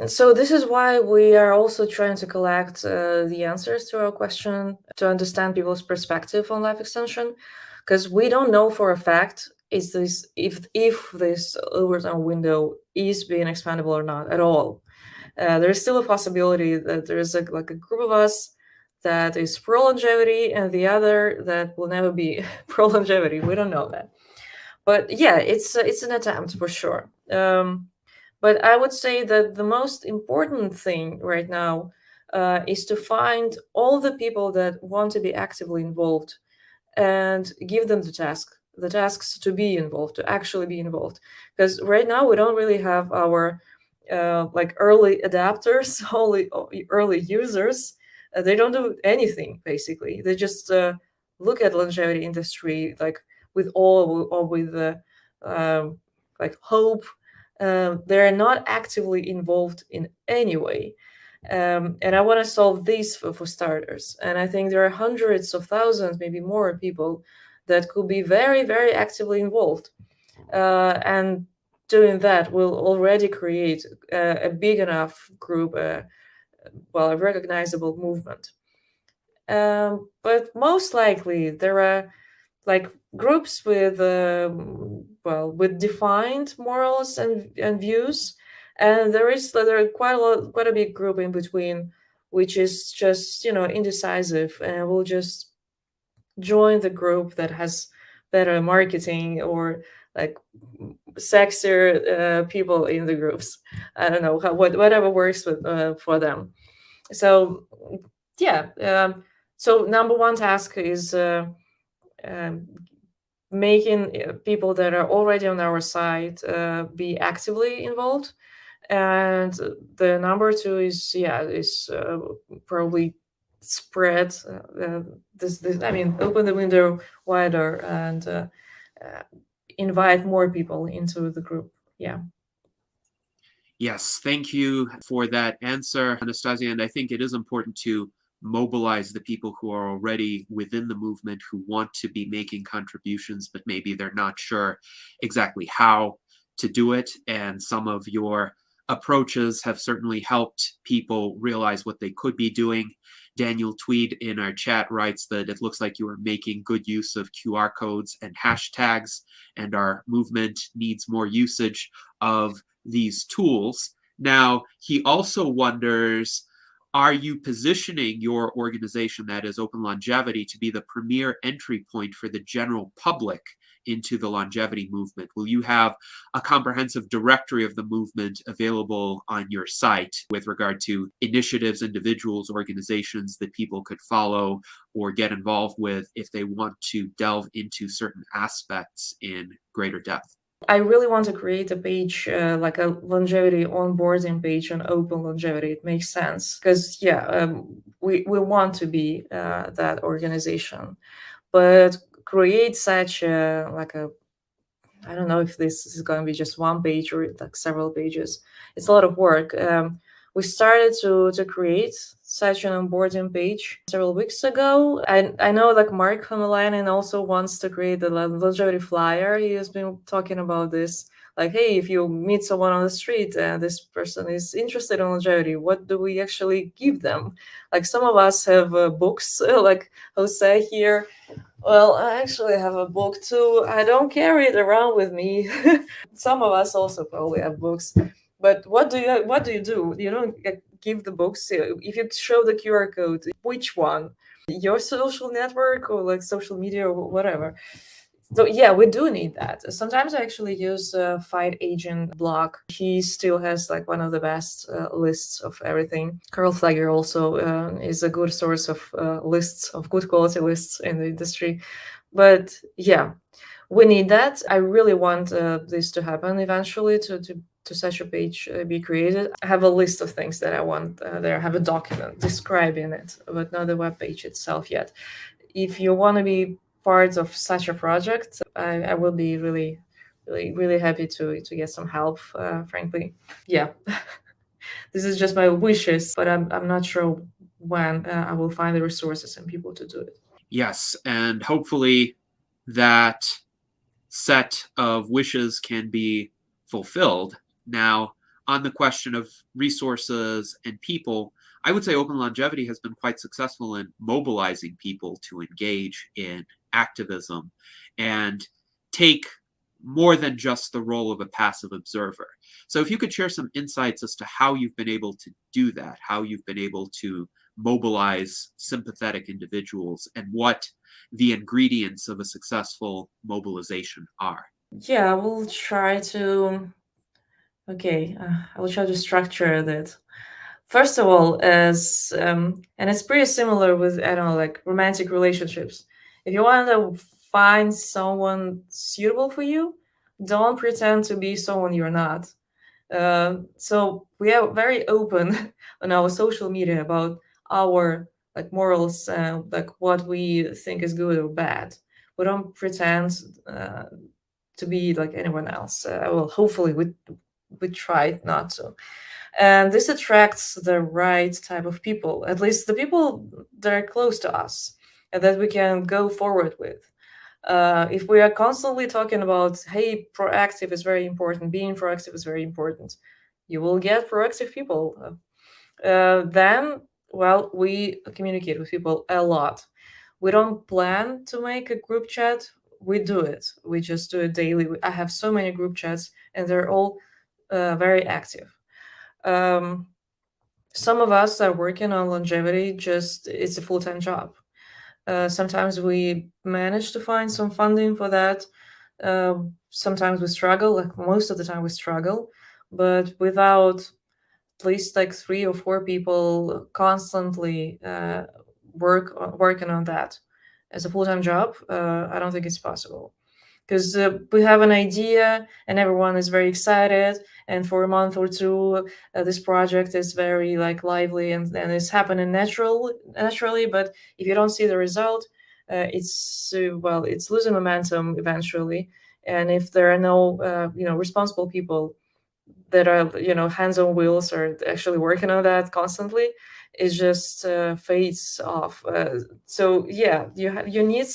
So this is why we are also trying to collect the answers to our question, to understand people's perspective on life extension, because we don't know for a fact if this Overton window is being expandable or not at all. There's still a possibility that there's a group of us that is pro longevity and the other that will never be pro longevity. We don't know that, but yeah, it's an attempt for sure. But I would say that the most important thing right now is to find all the people that want to be actively involved and give them the tasks to be involved, to actually be involved. Because right now we don't really have our early adapters, early users. They don't do anything basically. They just look at longevity industry with awe or with hope. They're not actively involved in any way. And I want to solve these for starters. And I think there are hundreds of thousands, maybe more people that could be very, very actively involved. And doing that will already create a big enough group, a recognizable movement. But most likely there are groups with with defined morals and views, and there are quite a big group in between, which is just indecisive and will just join the group that has better marketing or sexier people in the groups. I don't know whatever works for them. So yeah. So number one task is making people that are already on our side be actively involved, and the number two is probably spread this. I mean, open the window wider and invite more people into the group. Yeah. Yes, thank you for that answer, Anastasia. And I think it is important to mobilize the people who are already within the movement, who want to be making contributions, but maybe they're not sure exactly how to do it. And some of your approaches have certainly helped people realize what they could be doing. Daniel Tweed in our chat writes that it looks like you are making good use of QR codes and hashtags, and our movement needs more usage of these tools. Now, he also wonders, are you positioning your organization, that is Open Longevity, to be the premier entry point for the general public into the longevity movement? Will you have a comprehensive directory of the movement available on your site with regard to initiatives, individuals, organizations that people could follow or get involved with if they want to delve into certain aspects in greater depth? I really want to create a page, like a longevity onboarding page on Open Longevity. It makes sense because, we want to be that organization, but create such I don't know if this is going to be just one page or like several pages. It's a lot of work. We started to create such an onboarding page several weeks ago. I know like Mark Hamalainen also wants to create the longevity flyer. He has been talking about this. Like, hey, if you meet someone on the street and this person is interested in longevity, what do we actually give them? Like some of us have books, like Jose here. Well, I actually have a book too. I don't carry it around with me. Some of us also probably have books. But what do you do? You don't give the books. If you show the QR code, which one? Your social network or like social media or whatever. So yeah, we do need that. Sometimes I actually use Fight Agent blog. He still has like one of the best lists of everything. Carl Flagger also is a good source of lists, of good quality lists in the industry. But yeah, we need that. I really want this to happen eventually, to such a page be created. I have a list of things that I want there. I have a document describing it, but not the web page itself yet. If you want to be part of such a project, I will be really, really, really happy to get some help, frankly. Yeah. This is just my wishes, but I'm not sure when I will find the resources and people to do it. Yes, and hopefully that set of wishes can be fulfilled. Now, on the question of resources and people, I would say Open Longevity has been quite successful in mobilizing people to engage in activism and take more than just the role of a passive observer. So if you could share some insights as to how you've been able to do that, how you've been able to mobilize sympathetic individuals, and what the ingredients of a successful mobilization are. Yeah, I will try to. Okay, I will try to structure that. First of all, as and it's pretty similar with, I don't know, like romantic relationships. If you want to find someone suitable for you, don't pretend to be someone you're not. So we are very open on our social media about our like morals, like what we think is good or bad. We don't pretend to be like anyone else. Well, hopefully we try not to. And this attracts the right type of people, at least the people that are close to us and that we can go forward with. If we are constantly talking about, hey, proactive is very important, being proactive is very important, you will get proactive people. Then, well, we communicate with people a lot. We don't plan to make a group chat. We do it. We just do it daily. I have so many group chats, and they're all very active. Some of us are working on longevity, just it's a full-time job. Sometimes we manage to find some funding for that. Sometimes we struggle, like most of the time we struggle, but without at least like 3 or 4 people constantly working on that as a full-time job, I don't think it's possible. Because we have an idea and everyone is very excited, and for a month or two this project is very like lively and it's happening naturally, but if you don't see the result, it's losing momentum eventually. And if there are no responsible people that are hands on wheels or actually working on that constantly, it just fades off. So yeah, you need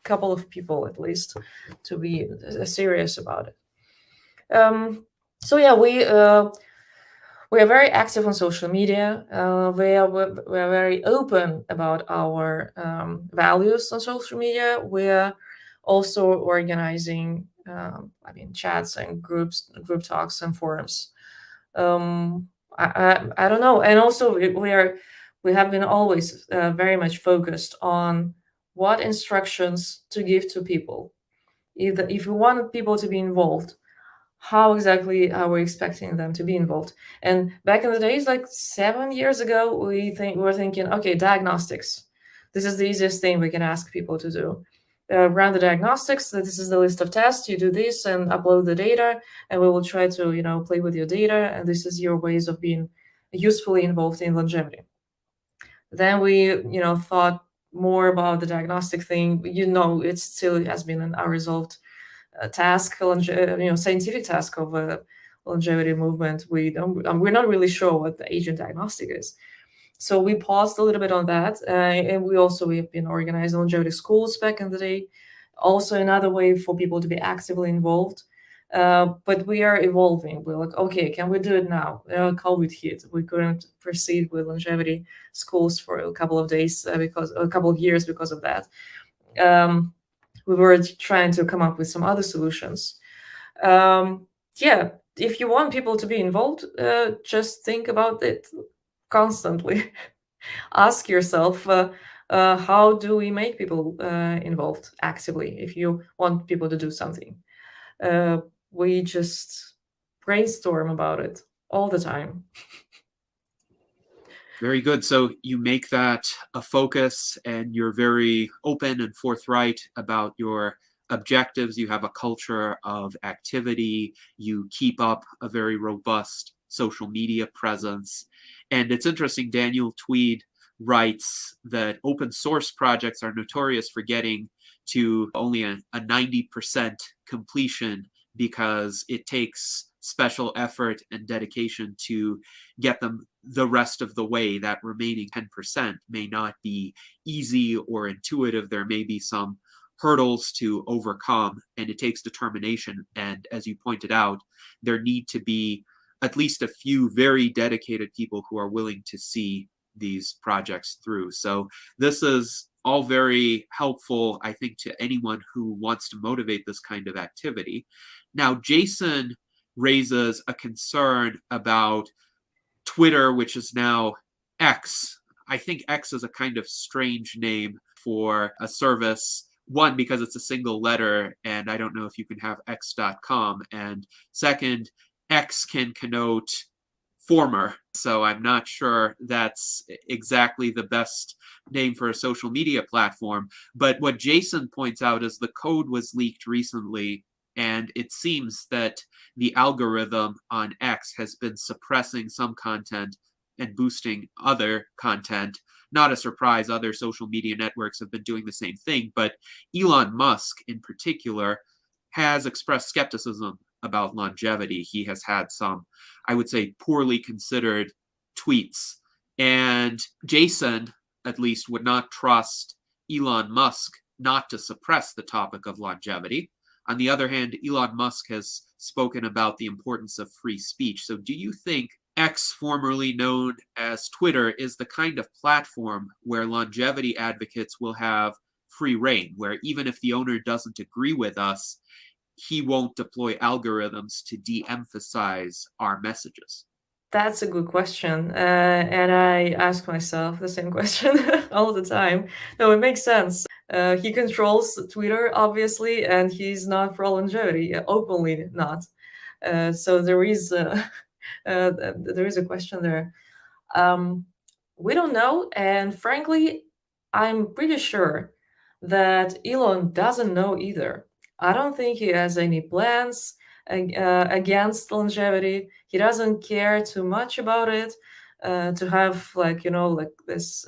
couple of people at least to be serious about it. So yeah, We are very active on social media. We are very open about our values on social media. We are also organizing, chats and group talks and forums. I don't know, and also we have been always very much focused on what instructions to give to people. If we want people to be involved, how exactly are we expecting them to be involved? And back in the days, like 7 years ago, we're thinking, okay, diagnostics. This is the easiest thing we can ask people to do. Run the diagnostics. This is the list of tests. You do this and upload the data, and we will try to, play with your data. And this is your ways of being usefully involved in longevity. Then we, thought more about the diagnostic thing. It still has been an unresolved task, scientific task of a longevity movement. We're not really sure what the agent diagnostic is. So we paused a little bit on that, and we've been organizing longevity schools back in the day. Also, another way for people to be actively involved. But we are evolving. We're like, okay, can we do it now? COVID hit. We couldn't proceed with longevity schools for a couple of days a couple of years because of that. We were trying to come up with some other solutions. If you want people to be involved, just think about it constantly. Ask yourself, how do we make people involved actively if you want people to do something? We just brainstorm about it all the time. Very good. So you make that a focus, and you're very open and forthright about your objectives. You have a culture of activity. You keep up a very robust social media presence. And it's interesting, Daniel Tweed writes that open source projects are notorious for getting to only a 90% completion because it takes special effort and dedication to get them the rest of the way. That remaining 10% may not be easy or intuitive. There may be some hurdles to overcome, and it takes determination. And as you pointed out, there need to be at least a few very dedicated people who are willing to see these projects through. So this is all very helpful, I think, to anyone who wants to motivate this kind of activity. Now, Jason raises a concern about Twitter, which is now X. I think X is a kind of strange name for a service. One, because it's a single letter, and I don't know if you can have x.com. And second, X can connote former. So I'm not sure that's exactly the best name for a social media platform. But what Jason points out is the code was leaked recently, and it seems that the algorithm on X has been suppressing some content and boosting other content. Not a surprise, other social media networks have been doing the same thing, but Elon Musk in particular has expressed skepticism about longevity. He has had some, I would say, poorly considered tweets. And Jason, at least, would not trust Elon Musk not to suppress the topic of longevity. On the other hand, Elon Musk has spoken about the importance of free speech. So do you think X, formerly known as Twitter, is the kind of platform where longevity advocates will have free reign, where even if the owner doesn't agree with us, he won't deploy algorithms to de-emphasize our messages? That's a good question. And I ask myself the same question all the time. No, it makes sense. He controls Twitter, obviously, and he's not for longevity, openly not. So there is a question there. We don't know, and frankly, I'm pretty sure that Elon doesn't know either. I don't think he has any plans against longevity. He doesn't care too much about it. To have like this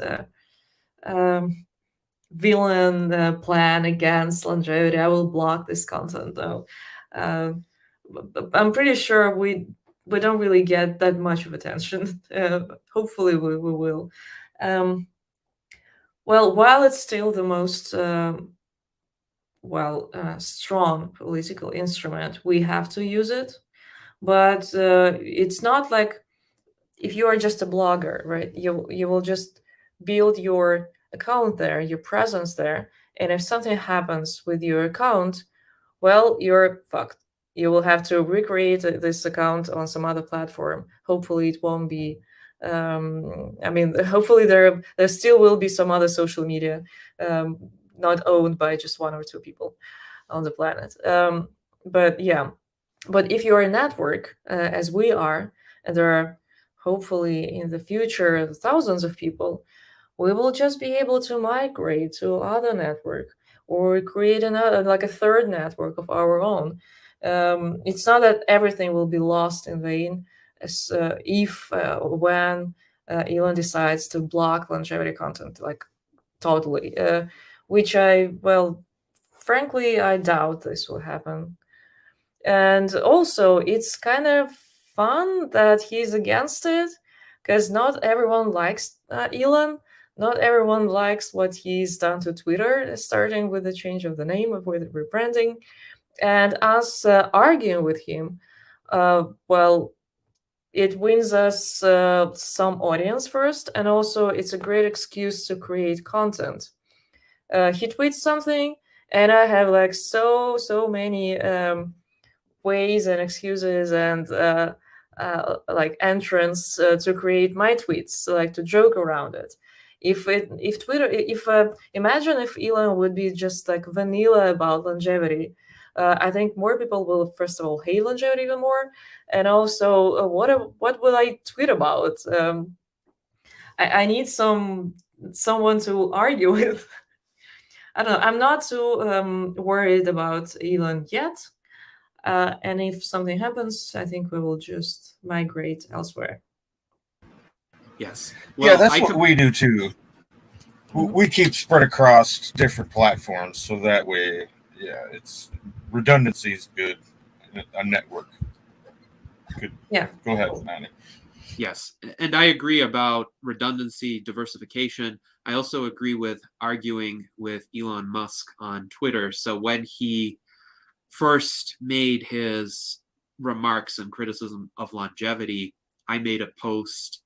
villain plan against longevity. I will block this content though. I'm pretty sure we don't really get that much of attention. Hopefully we will. Well, while it's still the most strong political instrument, we have to use it. But it's not like if you are just a blogger, right, you will just build your account there, your presence there, and if something happens with your account, well, you're fucked. You will have to recreate this account on some other platform. Hopefully it won't be hopefully there still will be some other social media not owned by just one or two people on the planet. But yeah, but if you're a network, as we are, and there are hopefully in the future thousands of people, we will just be able to migrate to other network or create another, like a third network of our own. It's not that everything will be lost in vain, as if when Elon decides to block longevity content, like totally, which frankly, I doubt this will happen. And also, it's kind of fun that he's against it, because not everyone likes Elon. Not everyone likes what he's done to Twitter, starting with the change of the name, with rebranding, and us arguing with him. It wins us some audience first, and also it's a great excuse to create content. He tweets something, and I have like so many ways and excuses and like entrance to create my tweets, like to joke around it. If Twitter, if imagine if Elon would be just like vanilla about longevity, I think more people will first of all hate longevity even more, and also what will I tweet about? I need someone to argue with. I don't know. I'm not too worried about Elon yet. And if something happens, I think we will just migrate elsewhere. Yes. Well, yeah, that's what we do too. We keep spread across different platforms, so that way, yeah, it's redundancy is good. A network. Good. Yeah. Go ahead, Manny. Yes, and I agree about redundancy, diversification. I also agree with arguing with Elon Musk on Twitter. So when he first made his remarks and criticism of longevity, I made a post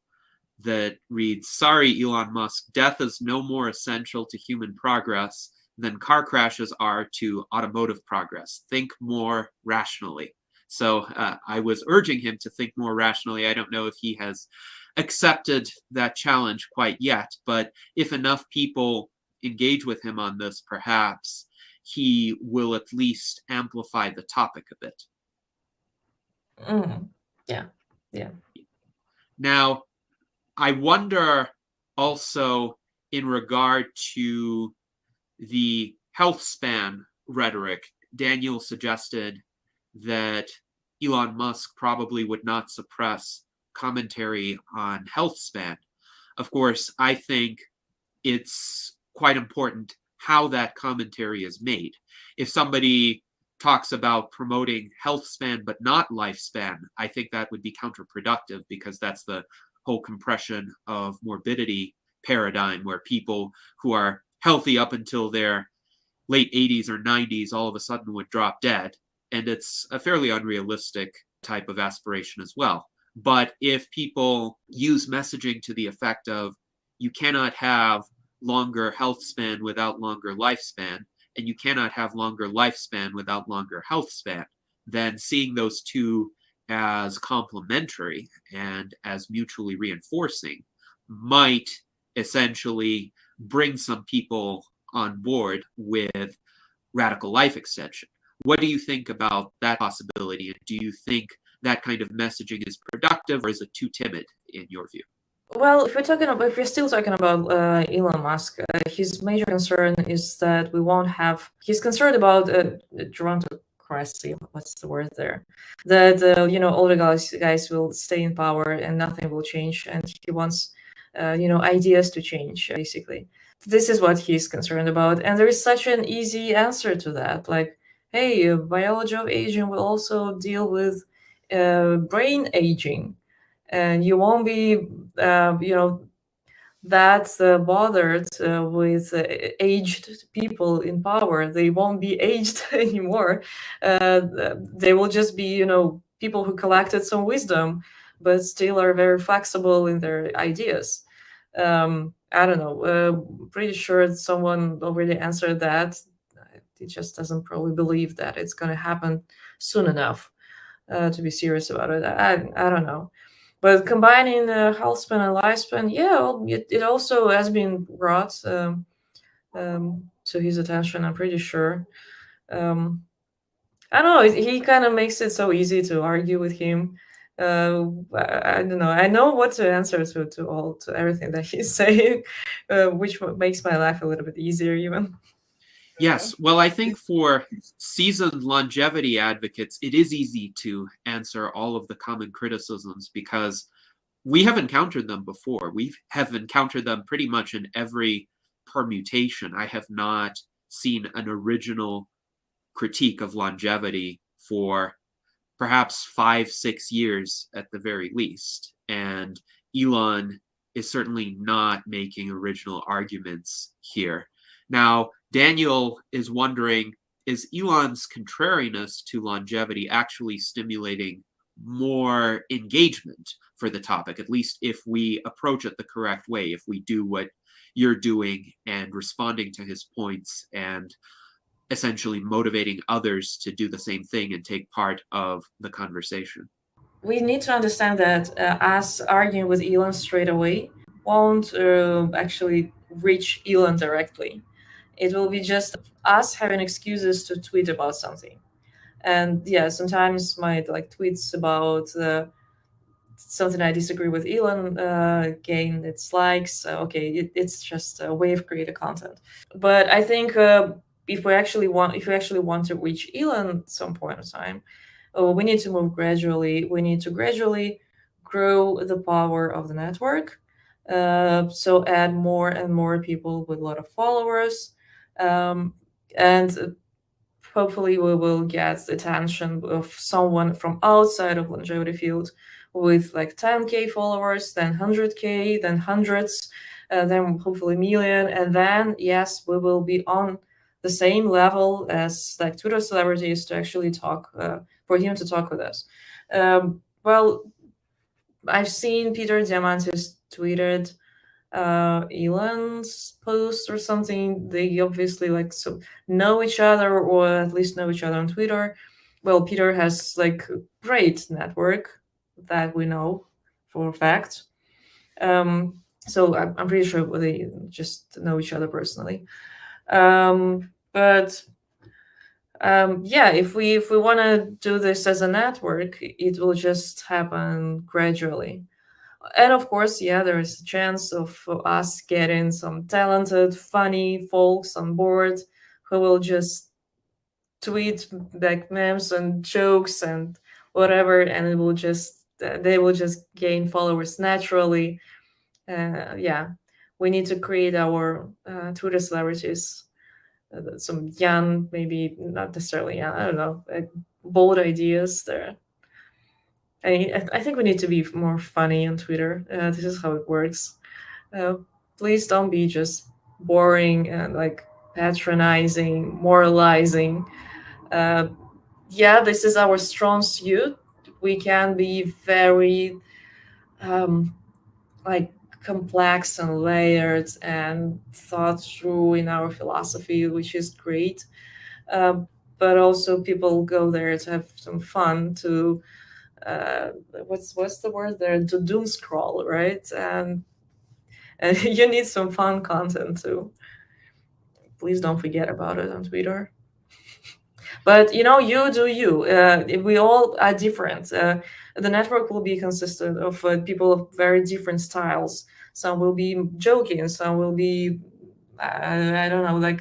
that reads, "Sorry, Elon Musk, death is no more essential to human progress than car crashes are to automotive progress. Think more rationally." So I was urging him to think more rationally. I don't know if he has accepted that challenge quite yet, but if enough people engage with him on this, perhaps he will at least amplify the topic a bit. Yeah. Now, I wonder also in regard to the health span rhetoric, Daniel suggested that Elon Musk probably would not suppress commentary on health span. Of course, I think it's quite important how that commentary is made. If somebody talks about promoting health span but not lifespan, I think that would be counterproductive, because that's the whole compression of morbidity paradigm, where people who are healthy up until their late 80s or 90s all of a sudden would drop dead. And it's a fairly unrealistic type of aspiration as well. But if people use messaging to the effect of, you cannot have longer health span without longer lifespan, and you cannot have longer lifespan without longer health span, then seeing those two as complementary and as mutually reinforcing might essentially bring some people on board with radical life extension. What do you think about that possibility? And do you think that kind of messaging is productive, or is it too timid in your view? Well, if we're still talking about Elon Musk, his major concern is that we won't have. He's concerned about gerontocracy. What's the word there? That all the guys will stay in power and nothing will change, and he wants ideas to change, basically. This is what he's concerned about, and there is such an easy answer to that. Like, hey, biology of aging will also deal with brain aging, and you won't be that bothered with aged people in power. They won't be aged anymore. They will just be people who collected some wisdom but still are very flexible in their ideas. I don't know. Pretty sure someone already answered that. It just doesn't probably believe that it's going to happen soon enough to be serious about it. I don't know. But combining health span and lifespan, yeah, well, it also has been brought to his attention, I'm pretty sure. I don't know. He kind of makes it so easy to argue with him. I don't know. I know what to answer to everything that he's saying, which makes my life a little bit easier even. Yes. Well, I think for seasoned longevity advocates, it is easy to answer all of the common criticisms because we have encountered them before. We have encountered them pretty much in every permutation. I have not seen an original critique of longevity for perhaps 5-6 years at the very least. And Elon is certainly not making original arguments here. Now, Daniel is wondering, is Elon's contrariness to longevity actually stimulating more engagement for the topic, at least if we approach it the correct way, if we do what you're doing and responding to his points and essentially motivating others to do the same thing and take part of the conversation? We need to understand that us arguing with Elon straight away won't actually reach Elon directly. It will be just us having excuses to tweet about something. And yeah, sometimes my tweets about something I disagree with Elon gain its likes. Okay, it's just a way of creating content. But I think if we actually want to reach Elon at some point in time, we need to move gradually. We need to gradually grow the power of the network. So add more and more people with a lot of followers, and hopefully we will get the attention of someone from outside of longevity field with 10K followers, then 100K, then hundreds, then hopefully million, and then yes, we will be on the same level as Twitter celebrities to actually talk, for him to talk with us. Well, I've seen Peter Diamandis tweeted Elon's post or something. They obviously know each other, or at least know each other on Twitter. Well, Peter has great network that we know for a fact. So I'm pretty sure they just know each other personally. But yeah, if we want to do this as a network, it will just happen gradually. And of course, yeah, there is a chance of us getting some talented, funny folks on board who will just tweet memes and jokes and whatever, and it will just they will just gain followers naturally. Yeah, we need to create our Twitter celebrities. Some young, maybe not necessarily young, I don't know, bold ideas there. I think we need to be more funny on Twitter. This is how it works. Please don't be just boring and patronizing, moralizing. Yeah, this is our strong suit. We can be very complex and layered and thought through in our philosophy, which is great. But also people go there to have some fun, to what's the word there, to doom scroll, right? And you need some fun content too. Please don't forget about it on Twitter. But you do you. We all are different. The network will be consistent of people of very different styles. Some will be joking, some will be I don't know,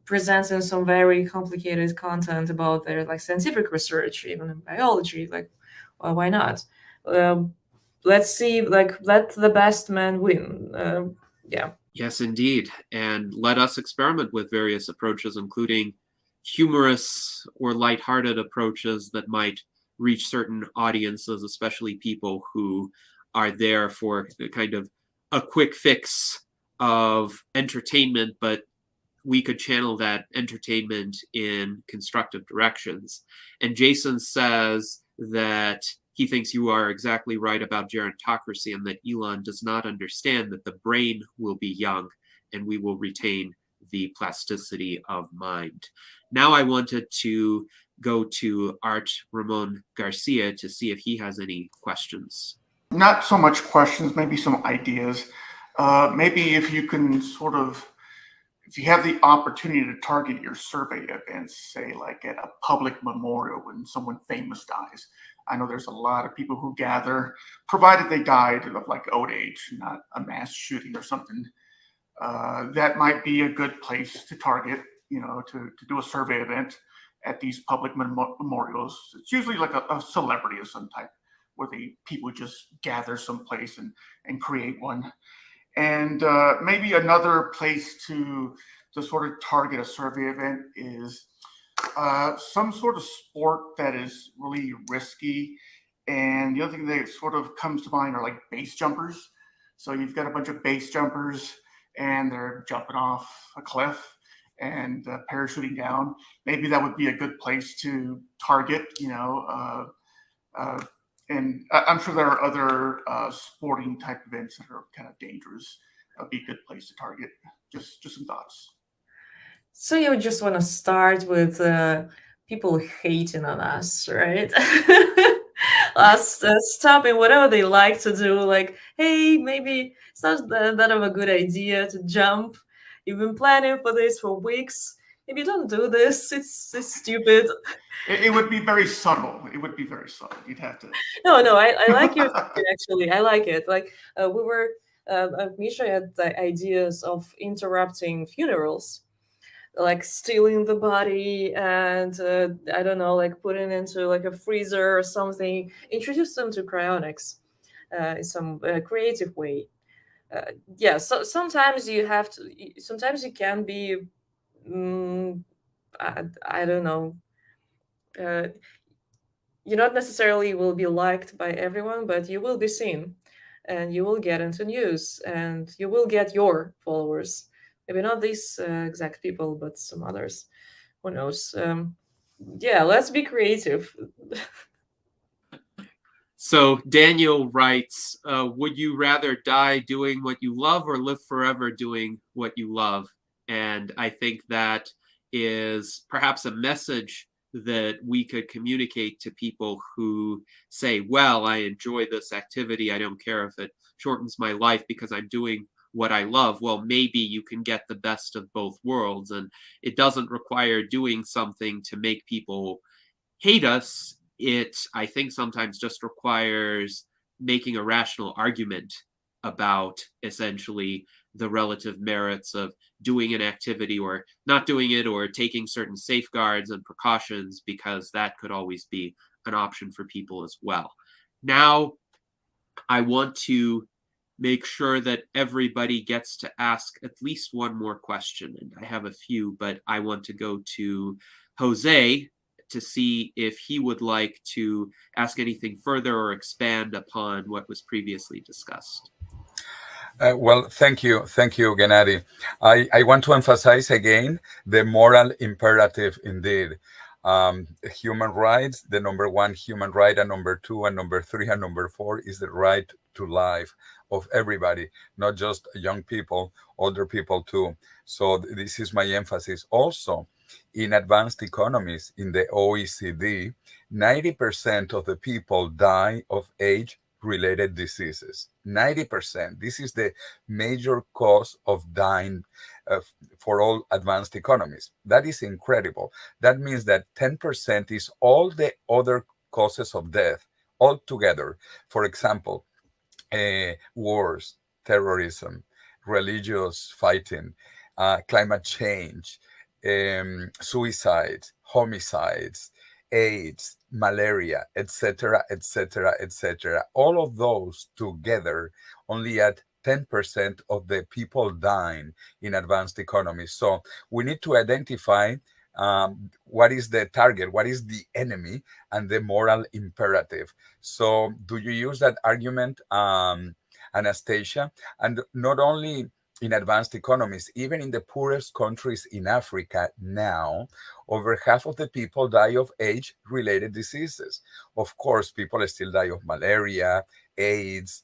presenting some very complicated content about their scientific research, even in biology. Well, why not? Let's see, let the best man win. Yeah. Yes, indeed. And let us experiment with various approaches, including humorous or lighthearted approaches that might reach certain audiences, especially people who are there for kind of a quick fix of entertainment, but we could channel that entertainment in constructive directions. And Jason says that he thinks you are exactly right about gerontocracy, and that Elon does not understand that the brain will be young and we will retain the plasticity of mind. Now I wanted to go to Ramon Garcia to see if he has any questions. Not so much questions, maybe some ideas. Maybe if you can sort of, if you have the opportunity to target your survey events, say like at a public memorial when someone famous dies. I know there's a lot of people who gather, provided they died of like old age, not a mass shooting or something. That might be a good place to target, to do a survey event at these public memorials. It's usually like a celebrity of some type, where people just gather someplace and create one. And maybe another place to sort of target a survey event is some sort of sport that is really risky. And the other thing that sort of comes to mind are like base jumpers. So you've got a bunch of base jumpers and they're jumping off a cliff and parachuting down. Maybe that would be a good place to target, and I'm sure there are other sporting type events that are kind of dangerous. That would be a good place to target. Just some thoughts. So you just want to start with people hating on us, right? Us stopping whatever they like to do. Like, hey, maybe it's not that of a good idea to jump. You've been planning for this for weeks. Maybe don't do this. It's stupid. It would be very subtle. It would be very subtle. You'd have to. No, I like your actually. I like it. Like we were, Misha had the ideas of interrupting funerals, like stealing the body and I don't know, like putting into like a freezer or something. Introduce them to cryonics in some creative way. Yeah. So sometimes you have to. Sometimes you can be. I don't know. You not necessarily will be liked by everyone, but you will be seen and you will get into news and you will get your followers. Maybe not these exact people, but some others. Who knows? Yeah, let's be creative. So Daniel writes, would you rather die doing what you love or live forever doing what you love? And I think that is perhaps a message that we could communicate to people who say, well, I enjoy this activity. I don't care if it shortens my life because I'm doing what I love. Well, maybe you can get the best of both worlds. And it doesn't require doing something to make people hate us. It, I think, sometimes just requires making a rational argument about essentially the relative merits of doing an activity or not doing it, or taking certain safeguards and precautions, because that could always be an option for people as well. Now, I want to make sure that everybody gets to ask at least one more question. And I have a few, but I want to go to Jose to see if he would like to ask anything further or expand upon what was previously discussed. Well, thank you, Gennady. I want to emphasize again the moral imperative indeed. Human rights, the number one human right, and number two, and number three, and number four is the right to life of everybody, not just young people, older people too. So this is my emphasis. Also, in advanced economies, in the OECD, 90% of the people die of age-related diseases. 90%. This is the major cause of dying for all advanced economies. That is incredible. That means that 10% is all the other causes of death altogether. For example, wars, terrorism, religious fighting, climate change, suicides, homicides, AIDS, malaria, etc., etc., etc. All of those together only at 10% of the people dying in advanced economies. So we need to identify what is the target, what is the enemy, and the moral imperative. So do you use that argument, Anastasia? And not only in advanced economies, even in the poorest countries in Africa now, over half of the people die of age-related diseases. Of course, people still die of malaria, AIDS,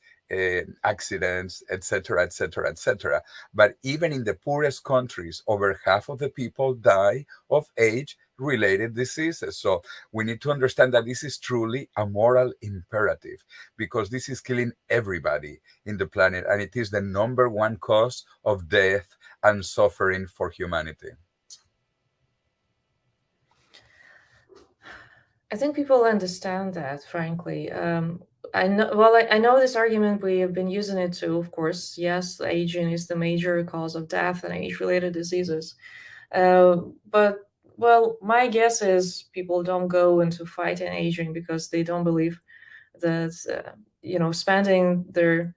accidents, etc., etc., etc. But even in the poorest countries, over half of the people die of age-related diseases. So we need to understand that this is truly a moral imperative, because this is killing everybody in the planet, and it is the number one cause of death and suffering for humanity. I think people understand that, frankly. I know. Well, I know this argument. We have been using it too. Of course, yes, aging is the major cause of death and age-related diseases. But well, my guess is people don't go into fighting aging because they don't believe that spending their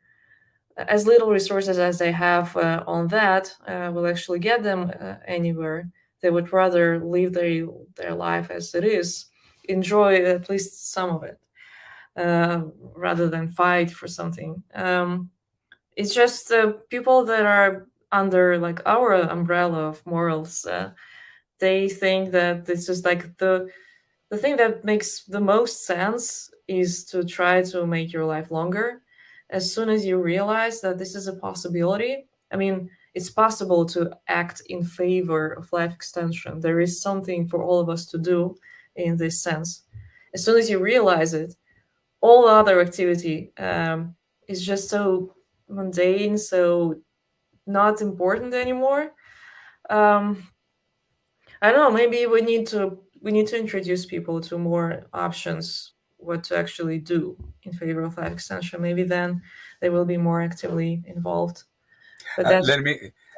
as little resources as they have on that will actually get them anywhere. They would rather live their life as it is, enjoy at least some of it, rather than fight for something. It's just people that are under like our umbrella of morals. They think that this is like the thing that makes the most sense is to try to make your life longer. As soon as you realize that this is a possibility, I mean, it's possible to act in favor of life extension. There is something for all of us to do in this sense. As soon as you realize it, all other activity is just so mundane, so not important anymore. I don't know. Maybe we need to introduce people to more options, what to actually do in favor of life extension. Maybe then they will be more actively involved. But that's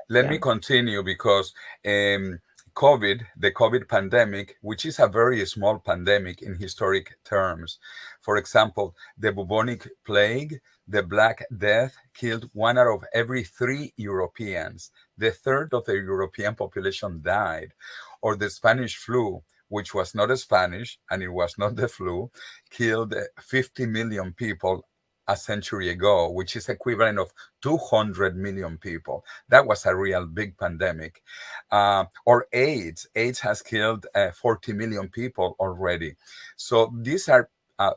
Let me continue, because the COVID pandemic, which is a very small pandemic in historic terms. For example, the bubonic plague, the Black Death, killed 1 out of every 3 Europeans. The third of the European population died. Or the Spanish flu, which was not a Spanish and it was not the flu, killed 50 million people a century ago, which is equivalent of 200 million people. That was a real big pandemic. Or AIDS. AIDS has killed 40 million people already. So these are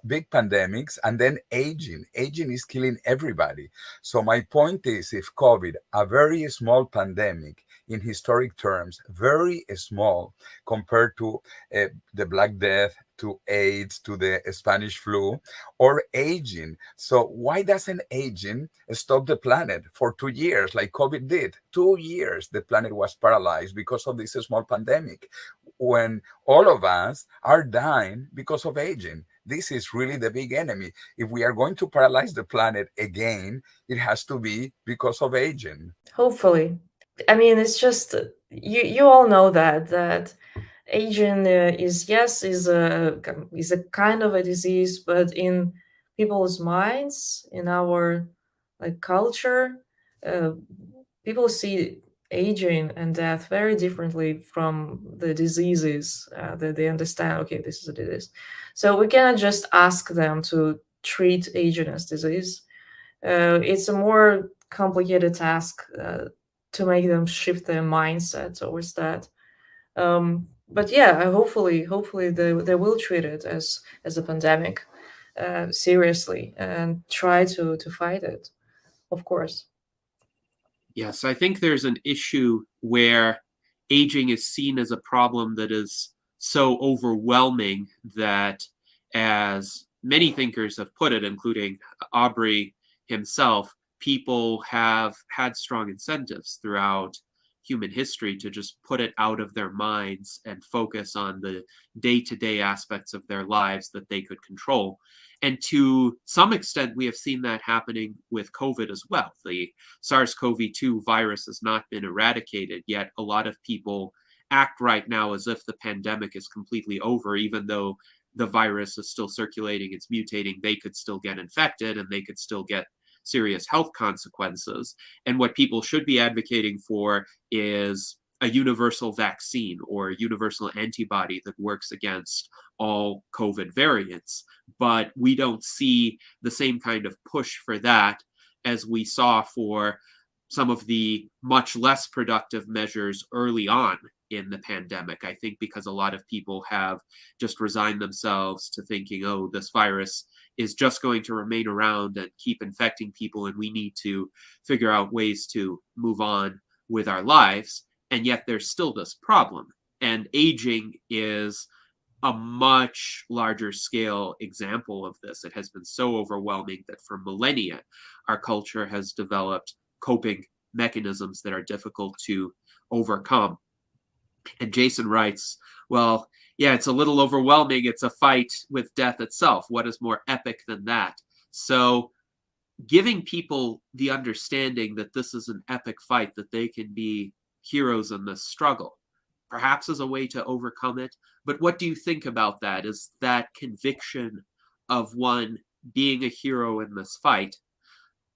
big pandemics. And then aging. Aging is killing everybody. So my point is, if COVID, a very small pandemic in historic terms, very small compared to the Black Death, to AIDS, to the Spanish flu, or aging. So why doesn't aging stop the planet for 2 years like COVID did? 2 years the planet was paralyzed because of this small pandemic, when all of us are dying because of aging. This is really the big enemy. If we are going to paralyze the planet again, it has to be because of aging. hopefully. I mean, it's just you all know that aging is a kind of a disease, but in people's minds, in our like culture, people see aging and death very differently from the diseases that they understand. Okay, this is what it is. So we cannot just ask them to treat aging as disease. It's a more complicated task to make them shift their mindset towards that. But yeah, hopefully they will treat it as a pandemic seriously and try to fight it, of course. Yes, I think there's an issue where aging is seen as a problem that is so overwhelming that, as many thinkers have put it, including Aubrey himself, people have had strong incentives throughout human history to just put it out of their minds and focus on the day-to-day aspects of their lives that they could control. And to some extent, we have seen that happening with COVID as well. The SARS-CoV-2 virus has not been eradicated, yet a lot of people act right now as if the pandemic is completely over, even though the virus is still circulating, it's mutating, they could still get infected and they could still get serious health consequences. And what people should be advocating for is a universal vaccine or a universal antibody that works against all COVID variants. But we don't see the same kind of push for that as we saw for some of the much less productive measures early on in the pandemic. I think because a lot of people have just resigned themselves to thinking, oh, this virus is just going to remain around and keep infecting people, and we need to figure out ways to move on with our lives. And yet there's still this problem. And aging is a much larger scale example of this. It has been so overwhelming that for millennia, our culture has developed coping mechanisms that are difficult to overcome. And Jason writes, well, yeah, it's a little overwhelming. It's a fight with death itself. What is more epic than that? So giving people the understanding that this is an epic fight, that they can be heroes in this struggle, perhaps as a way to overcome it. But what do you think about that? Is that conviction of one being a hero in this fight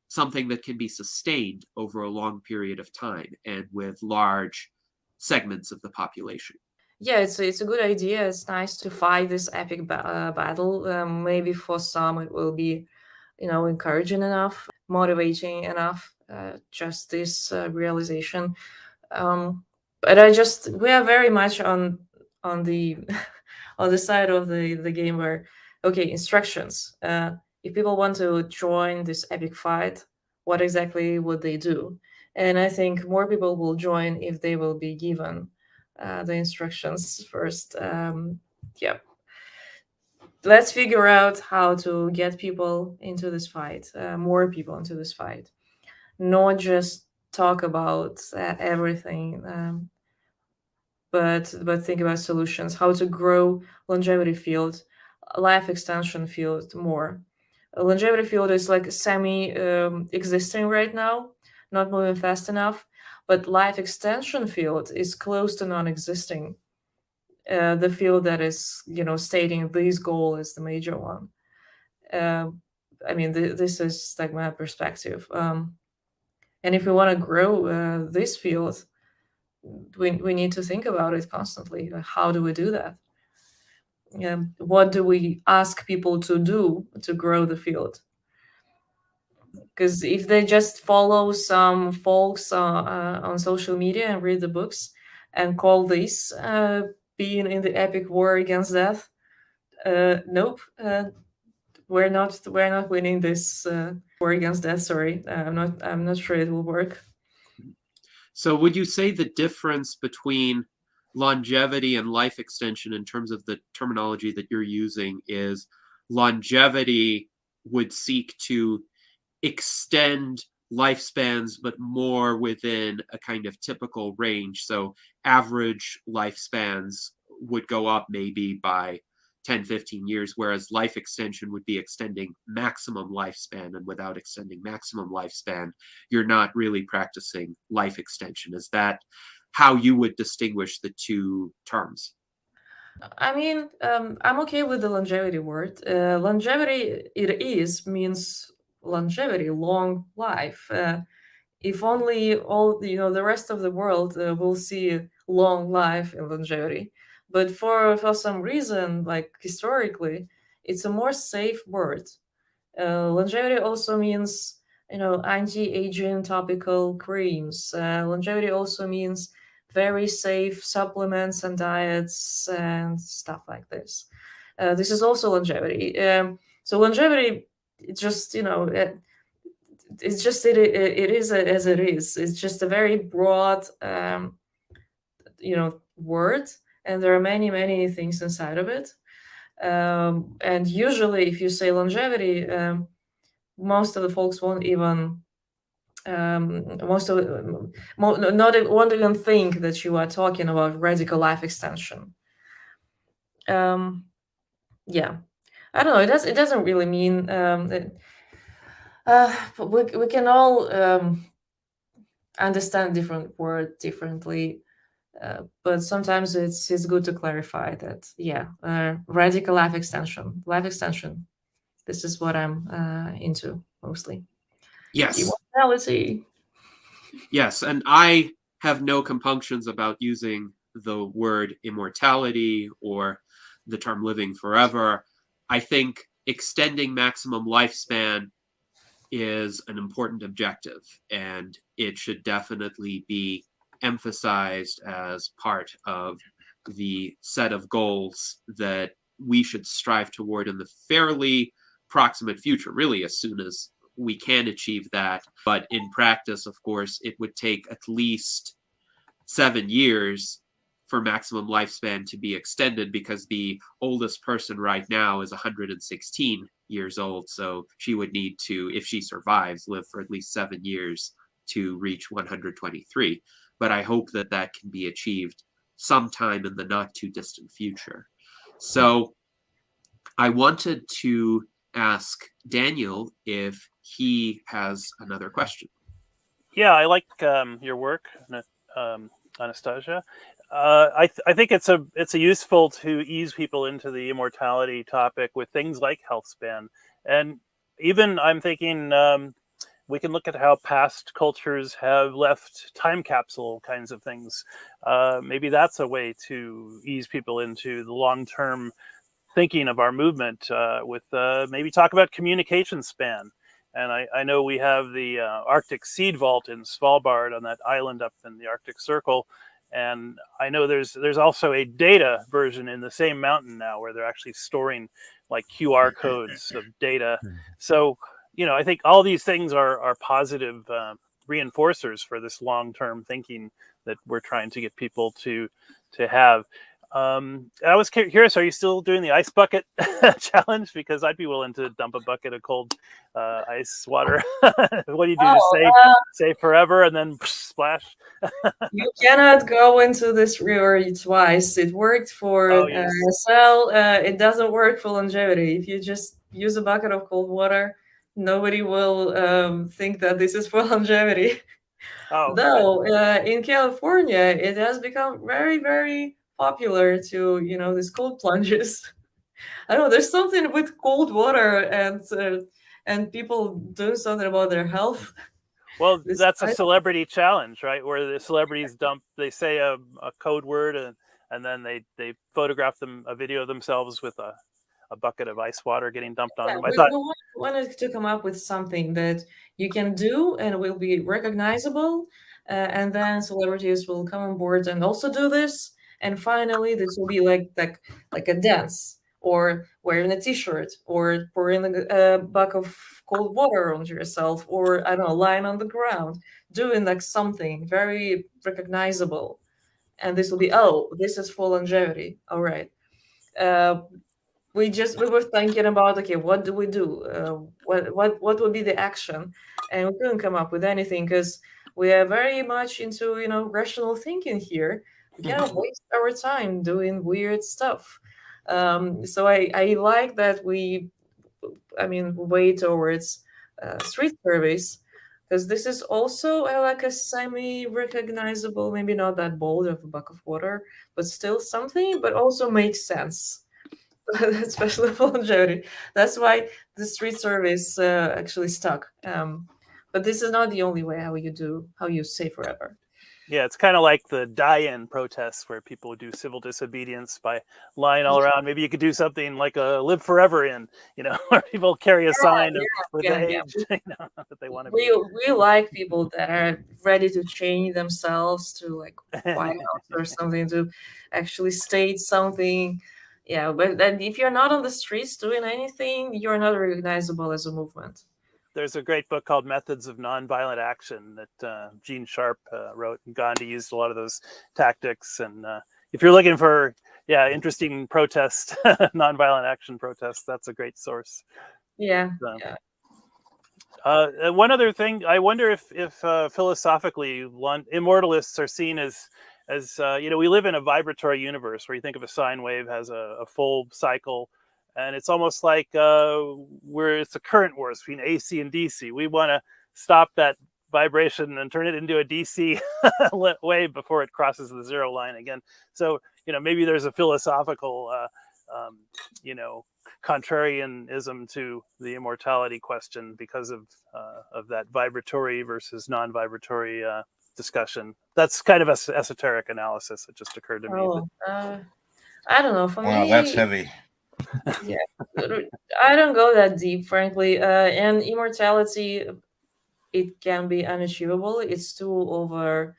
something that can be sustained over a long period of time and with large segments of the population? Yeah, it's a good idea. It's nice to fight this epic battle. Maybe for some it will be, encouraging enough, motivating enough. Just this realization. But we are very much on the on the side of the game where, okay, instructions. If people want to join this epic fight, what exactly would they do? And I think more people will join if they will be given the instructions first. Yeah. Let's figure out how to get people into this fight, more people into this fight, not just talk about everything, but think about solutions, how to grow longevity field, life extension field more. A longevity field is like semi existing right now, not moving fast enough, but life extension field is close to non-existing. The field that is, stating this goal is the major one. I mean, this is like my perspective. And if we want to grow this field, we need to think about it constantly. How do we do that? What do we ask people to do to grow the field? Because if they just follow some folks on social media and read the books and call this being in the epic war against death, nope, we're not winning this war against death. Sorry, I'm not sure it will work. So would you say the difference between longevity and life extension in terms of the terminology that you're using is longevity would seek to extend lifespans, but more within a kind of typical range? So average lifespans would go up maybe by 10, 15 years, whereas life extension would be extending maximum lifespan. And without extending maximum lifespan, you're not really practicing life extension. Is that how you would distinguish the two terms? I mean, I'm okay with the longevity word. Longevity, means longevity, long life. If only all, the rest of the world will see long life in longevity. But for some reason, like historically, it's a more safe word. Longevity also means, anti-aging topical creams. Longevity also means very safe supplements and diets and stuff like this. This is also longevity. So longevity, it's just, it's just it is as it is. It's just a very broad, word, and there are many things inside of it. And usually, if you say longevity, most of the folks won't even won't even think that you are talking about radical life extension. Yeah, I don't know. It doesn't really mean that. But we can all understand different word differently. But sometimes it's good to clarify that, radical life extension. This is what I'm into mostly. Yes. Immortality. Yes, and I have no compunctions about using the word immortality or the term living forever. I think extending maximum lifespan is an important objective, and it should definitely be emphasized as part of the set of goals that we should strive toward in the fairly proximate future, really as soon as we can achieve that. But in practice, of course, it would take at least 7 years for maximum lifespan to be extended, because the oldest person right now is 116 years old. So she would need to, if she survives, live for at least 7 years to reach 123. But I hope that that can be achieved sometime in the not too distant future. So I wanted to ask Daniel if he has another question. Yeah, I like your work, Anastasia. I think it's a useful to ease people into the immortality topic with things like health span, and even I'm thinking we can look at how past cultures have left time capsule kinds of things. Maybe that's a way to ease people into the long-term thinking of our movement, with maybe talk about communication span. And I know we have the Arctic Seed Vault in Svalbard on that island up in the Arctic Circle. And I know there's also a data version in the same mountain now where they're actually storing like QR codes of data. So, I think all these things are positive reinforcers for this long-term thinking that we're trying to get people to have. I was curious, are you still doing the ice bucket challenge? Because I'd be willing to dump a bucket of cold ice water. What do you do? Say forever and then splash? You cannot go into this river twice. It worked for cell. It doesn't work for longevity. If you just use a bucket of cold water, nobody will think that this is for longevity. Though in California, it has become very, very popular to these cold plunges. I don't know, there's something with cold water and people doing something about their health. Well, that's a celebrity challenge, right? Where the celebrities they say a code word and then they photograph a video of themselves with a bucket of ice water getting dumped on them. We wanted to come up with something that you can do and will be recognizable, and then celebrities will come on board and also do this. And finally, this will be like a dance, or wearing a T-shirt, or pouring a bucket of cold water onto yourself, or I don't know, lying on the ground, doing like something very recognizable. And this will be, this is for longevity. All right. We were thinking about, okay, what do we do? What would be the action? And we couldn't come up with anything because we are very much into rational thinking here. We cannot waste our time doing weird stuff. So I like that we way towards street surveys, because this is also like a semi-recognizable, maybe not that bold of a bucket of water, but still something, but also makes sense. Especially for longevity. That's why the street surveys actually stuck. But this is not the only way how you say forever. Yeah, it's kind of like the die-in protests where people do civil disobedience by lying all around. Maybe you could do something like a live forever in, where people carry a sign with the age that they want to be. We like people that are ready to change themselves to like White House or something, to actually state something. Yeah, but then if you're not on the streets doing anything, you're not recognizable as a movement. There's a great book called Methods of Nonviolent Action that Gene Sharp wrote, and Gandhi used a lot of those tactics. And if you're looking for, interesting protest, nonviolent action protests, that's a great source. Yeah. One other thing, I wonder if philosophically, immortalists are seen as we live in a vibratory universe where you think of a sine wave has a full cycle. And it's almost like it's a current wars between AC and DC. We want to stop that vibration and turn it into a DC wave before it crosses the zero line again. So, maybe there's a philosophical, contrarianism to the immortality question because of that vibratory versus non-vibratory discussion. That's kind of esoteric analysis. It just occurred to me. I don't know. For me, that's heavy. Yeah, I don't go that deep, frankly. And immortality, it can be unachievable. It's too over.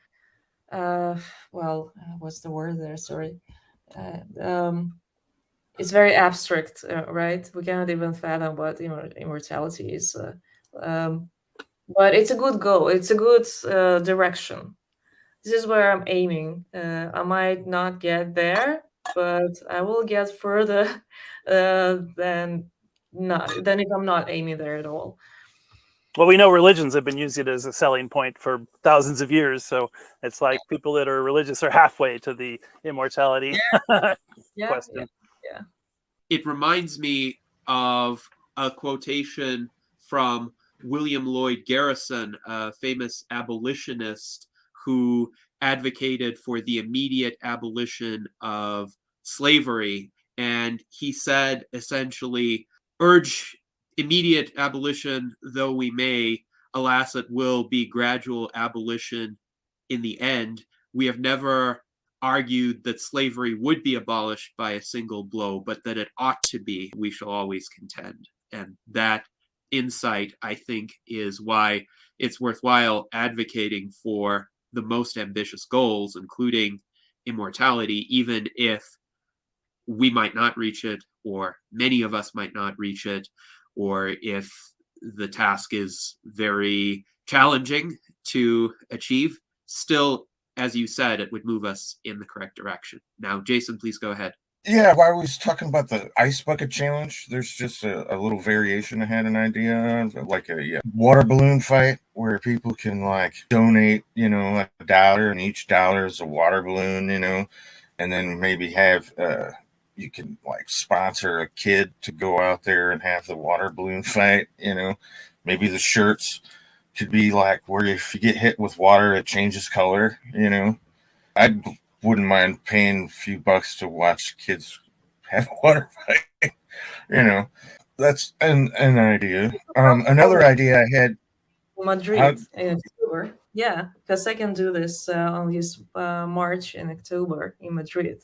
What's the word there? Sorry. It's very abstract, right? We cannot even fathom what immortality is. But it's a good goal. It's a good direction. This is where I'm aiming. I might not get there, but I will get further than if I'm not aiming there at all. Well, we know religions have been using it as a selling point for thousands of years. So it's like people that are religious are halfway to the immortality question. Yeah. It reminds me of a quotation from William Lloyd Garrison, a famous abolitionist who advocated for the immediate abolition of slavery. And he said, essentially, urge immediate abolition though we may, alas, it will be gradual abolition in the end. We have never argued that slavery would be abolished by a single blow, but that it ought to be, we shall always contend. And that insight, I think, is why it's worthwhile advocating for the most ambitious goals, including immortality, even if we might not reach it, or many of us might not reach it, or if the task is very challenging to achieve. Still, as you said, it would move us in the correct direction. Now, Jason, please go ahead. Yeah, while I was talking about the ice bucket challenge, there's just a little variation I had an idea of, like a water balloon fight where people can like donate, like $1, and each dollar is a water balloon, and then maybe have you can like sponsor a kid to go out there and have the water balloon fight, maybe the shirts could be like where if you get hit with water, it changes color, I wouldn't mind paying a few bucks to watch kids have a water fight, that's an idea. Another idea I had. Madrid in October. Yeah, because I can do this on this March in October in Madrid.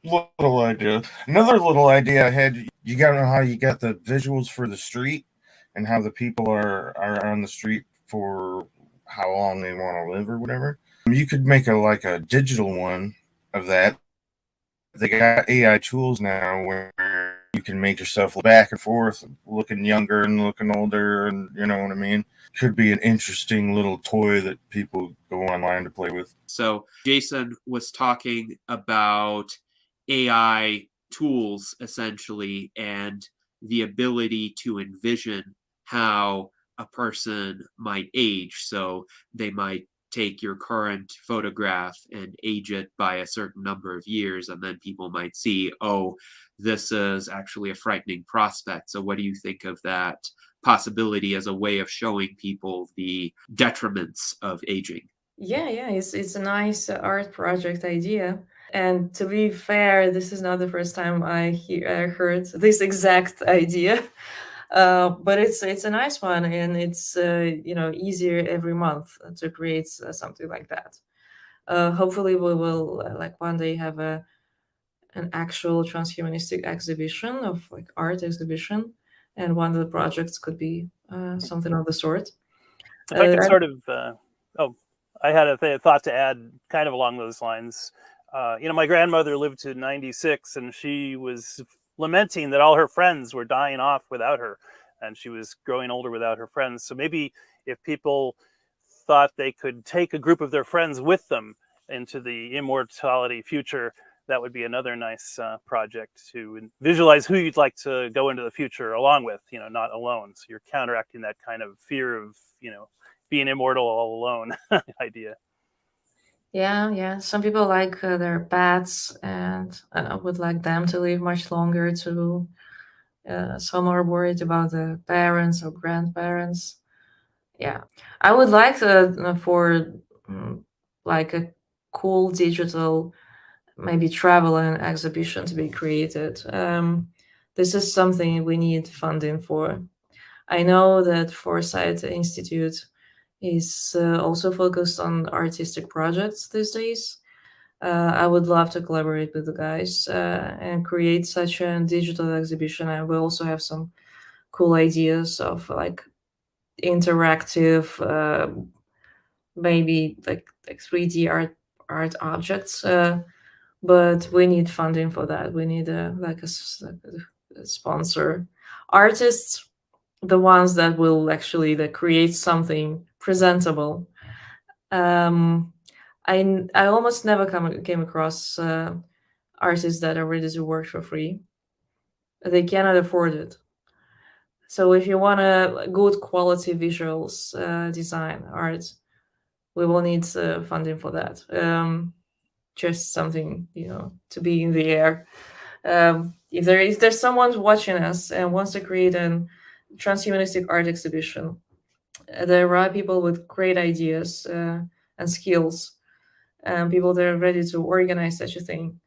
Little idea. Another little idea I had. You gotta know how you got the visuals for the street and how the people are on the street for how long they want to live or whatever. You could make a digital one of that. They got AI tools now where you can make yourself look back and forth, looking younger and looking older, and you know what I mean? Could be an interesting little toy that people go online to play with. So Jason was talking about AI tools, essentially, and the ability to envision how a person might age. So they might take your current photograph and age it by a certain number of years, and then people might see, oh, this is actually a frightening prospect. So what do you think of that possibility as a way of showing people the detriments of aging? Yeah, it's a nice art project idea. And to be fair, this is not the first time I heard this exact idea. But it's a nice one, and it's easier every month to create something like that. Hopefully, we will like one day have an actual transhumanistic exhibition of like art exhibition, and one of the projects could be something of the sort. If I could sort of, I had a thought to add, kind of along those lines. My grandmother lived to 96, and she was lamenting that all her friends were dying off without her, and she was growing older without her friends. So maybe if people thought they could take a group of their friends with them into the immortality future, that would be another nice project to visualize who you'd like to go into the future along with, not alone. So you're counteracting that kind of fear of, being immortal all alone idea. Yeah. Some people like their pets and would like them to live much longer too. Some are worried about the parents or grandparents. Yeah, I would like for like a cool digital, maybe travel and exhibition to be created. This is something we need funding for. I know that Foresight Institute is also focused on artistic projects these days. I would love to collaborate with the guys and create such a digital exhibition. I will also have some cool ideas of like interactive, maybe like 3D art objects. But we need funding for that. We need a sponsor. Artists, the ones that will actually create something presentable. I almost never came across artists that are ready to work for free. They cannot afford it. So if you want a good quality visuals, design, art, we will need funding for that. Just something, to be in the air. If there's someone watching us and wants to create a transhumanistic art exhibition, there are people with great ideas and skills, and people that are ready to organize such a thing.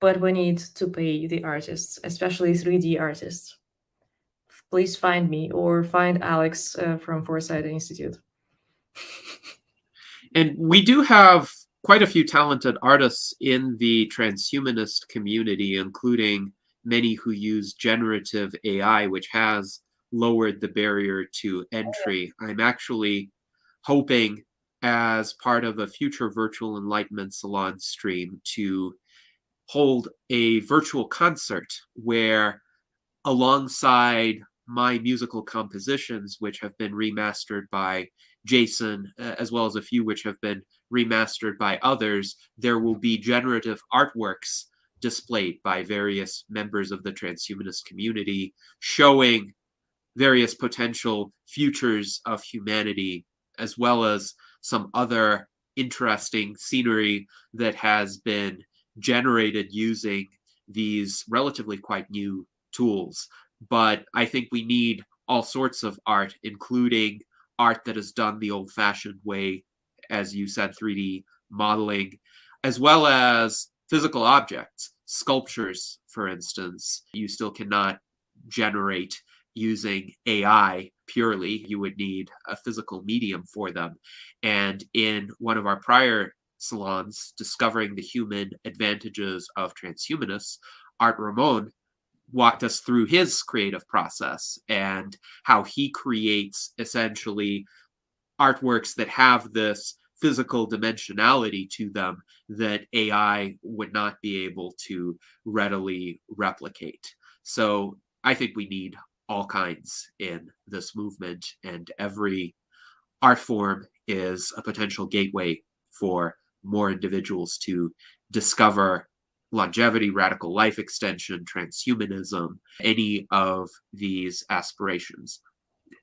But we need to pay the artists, especially 3D artists. Please find me or find Alex from Foresight Institute. And we do have quite a few talented artists in the transhumanist community, including many who use generative AI, which has lowered the barrier to entry. I'm actually hoping, as part of a future Virtual Enlightenment Salon stream, to hold a virtual concert where, alongside my musical compositions, which have been remastered by Jason, as well as a few which have been remastered by others, there will be generative artworks displayed by various members of the transhumanist community, showing various potential futures of humanity, as well as some other interesting scenery that has been generated using these relatively quite new tools. But I think we need all sorts of art, including art that is done the old-fashioned way, as you said, 3D modeling, as well as physical objects, sculptures, for instance. You still cannot generate using AI purely. You would need a physical medium for them. And in one of our prior salons, Discovering the Human Advantages of Transhumanists, Art Ramon walked us through his creative process and how he creates essentially artworks that have this physical dimensionality to them that AI would not be able to readily replicate. So I think we need all kinds in this movement, and every art form is a potential gateway for more individuals to discover longevity, radical life extension, transhumanism, any of these aspirations.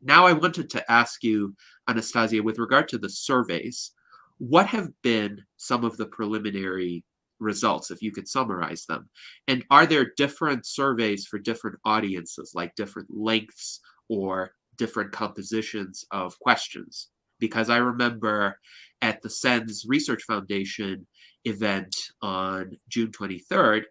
Now I wanted to ask you, Anastasia, with regard to the surveys, what have been some of the preliminary results, if you could summarize them? And are there different surveys for different audiences, like different lengths or different compositions of questions? Because I remember at the SENS Research Foundation event on June 23rd,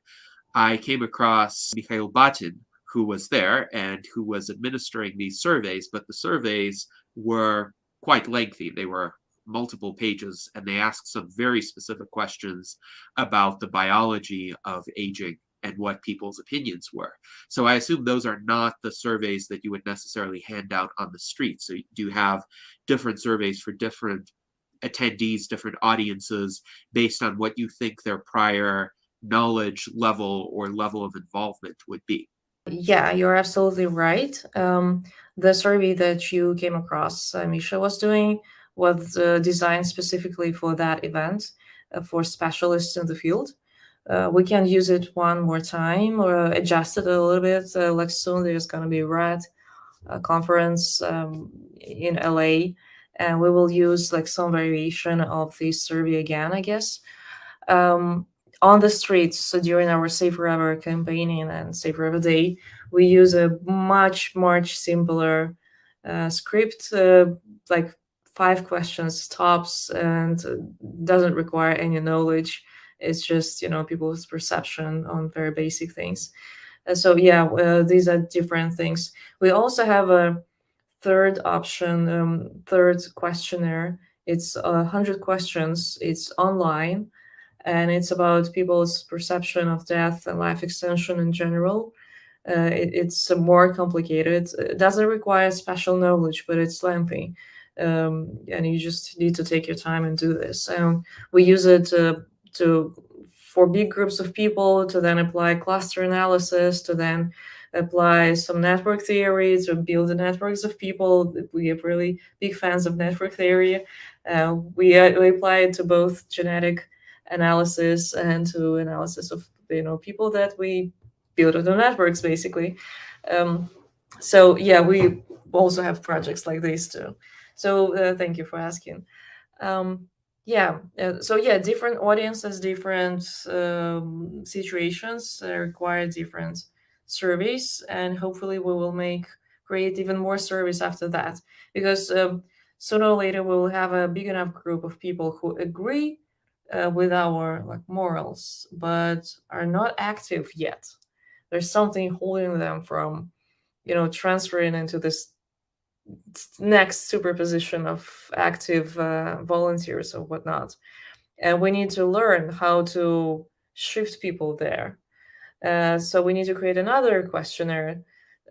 I came across Mikhail Batin, who was there and who was administering these surveys, but the surveys were quite lengthy. They were multiple pages, and they asked some very specific questions about the biology of aging and what people's opinions were. So I assume those are not the surveys that you would necessarily hand out on the street. So you do have different surveys for different attendees, different audiences, based on what you think their prior knowledge level or level of involvement would be. Yeah, you're absolutely right. The survey that you came across, Misha was doing, was designed specifically for that event, for specialists in the field. We can use it one more time or adjust it a little bit. Like soon there's going to be a RED conference in LA, and we will use like some variation of this survey again, I guess. On the streets, so during our Safe Forever campaigning and Safe Forever Day, we use a much simpler script, like 5 questions tops, and doesn't require any knowledge. It's just, people's perception on very basic things. So yeah, these are different things. We also have a third option, third questionnaire. It's 100 questions. It's online, and it's about people's perception of death and life extension in general. It's more complicated. It doesn't require special knowledge, but it's lengthy. And you just need to take your time and do this. We use it for big groups of people to then apply cluster analysis, to then apply some network theory to build the networks of people. We are really big fans of network theory. We apply it to both genetic analysis and to analysis of people that we build the networks, basically. So yeah, we also have projects like these too. So thank you for asking. Different audiences, different situations require different surveys, and hopefully we will create even more surveys after that, because sooner or later we will have a big enough group of people who agree with our morals, but are not active yet. There's something holding them from transferring into this next superposition of active volunteers or whatnot. And we need to learn how to shift people there. So we need to create another questionnaire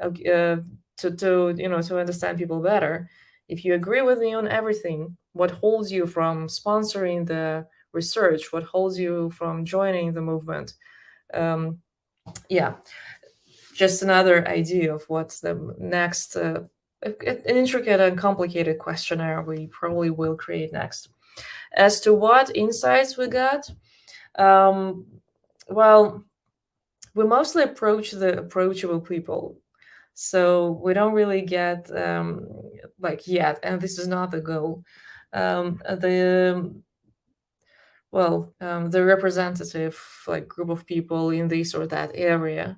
to understand people better. If you agree with me on everything, what holds you from sponsoring the research? What holds you from joining the movement? Just another idea of what's the next an intricate and complicated questionnaire we probably will create next. As to what insights we got, well, we mostly approach the approachable people. So we don't really get yet, and this is not the goal. The representative group of people in this or that area.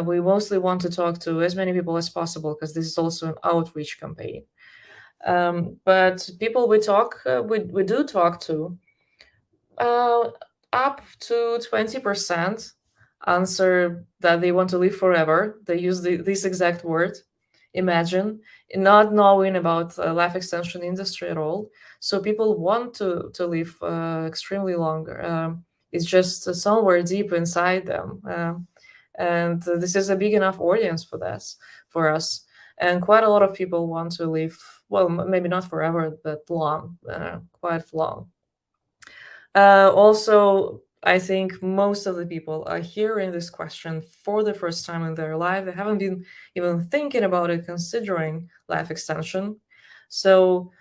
We mostly want to talk to as many people as possible, because this is also an outreach campaign. But people we do talk to, up to 20% answer that they want to live forever. They use this exact word, imagine, not knowing about life extension industry at all. So people want to live extremely longer. It's just somewhere deep inside them. And this is a big enough audience for us. And quite a lot of people want to live, well, maybe not forever, but long, quite long. Also, I think most of the people are hearing this question for the first time in their life. They haven't been even thinking about it, considering life extension. So,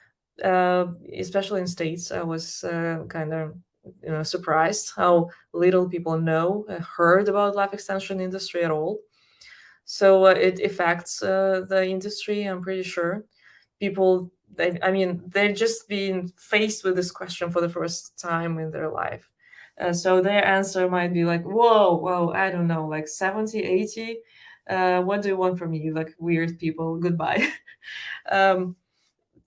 especially in States, I was kind of surprised how little people heard about life extension industry at all. So it affects the industry, I'm pretty sure. People, they're just being faced with this question for the first time in their life. So their answer might be like, whoa, I don't know, like 70, 80. What do you want from me? Like, weird people, goodbye.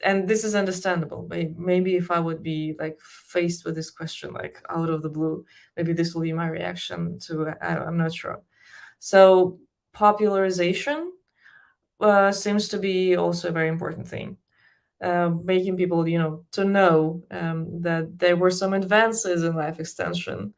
And this is understandable. Maybe if I would be faced with this question out of the blue, maybe this will be my reaction to it. I'm not sure. So popularization seems to be also a very important thing. Making people, to know that there were some advances in life extension.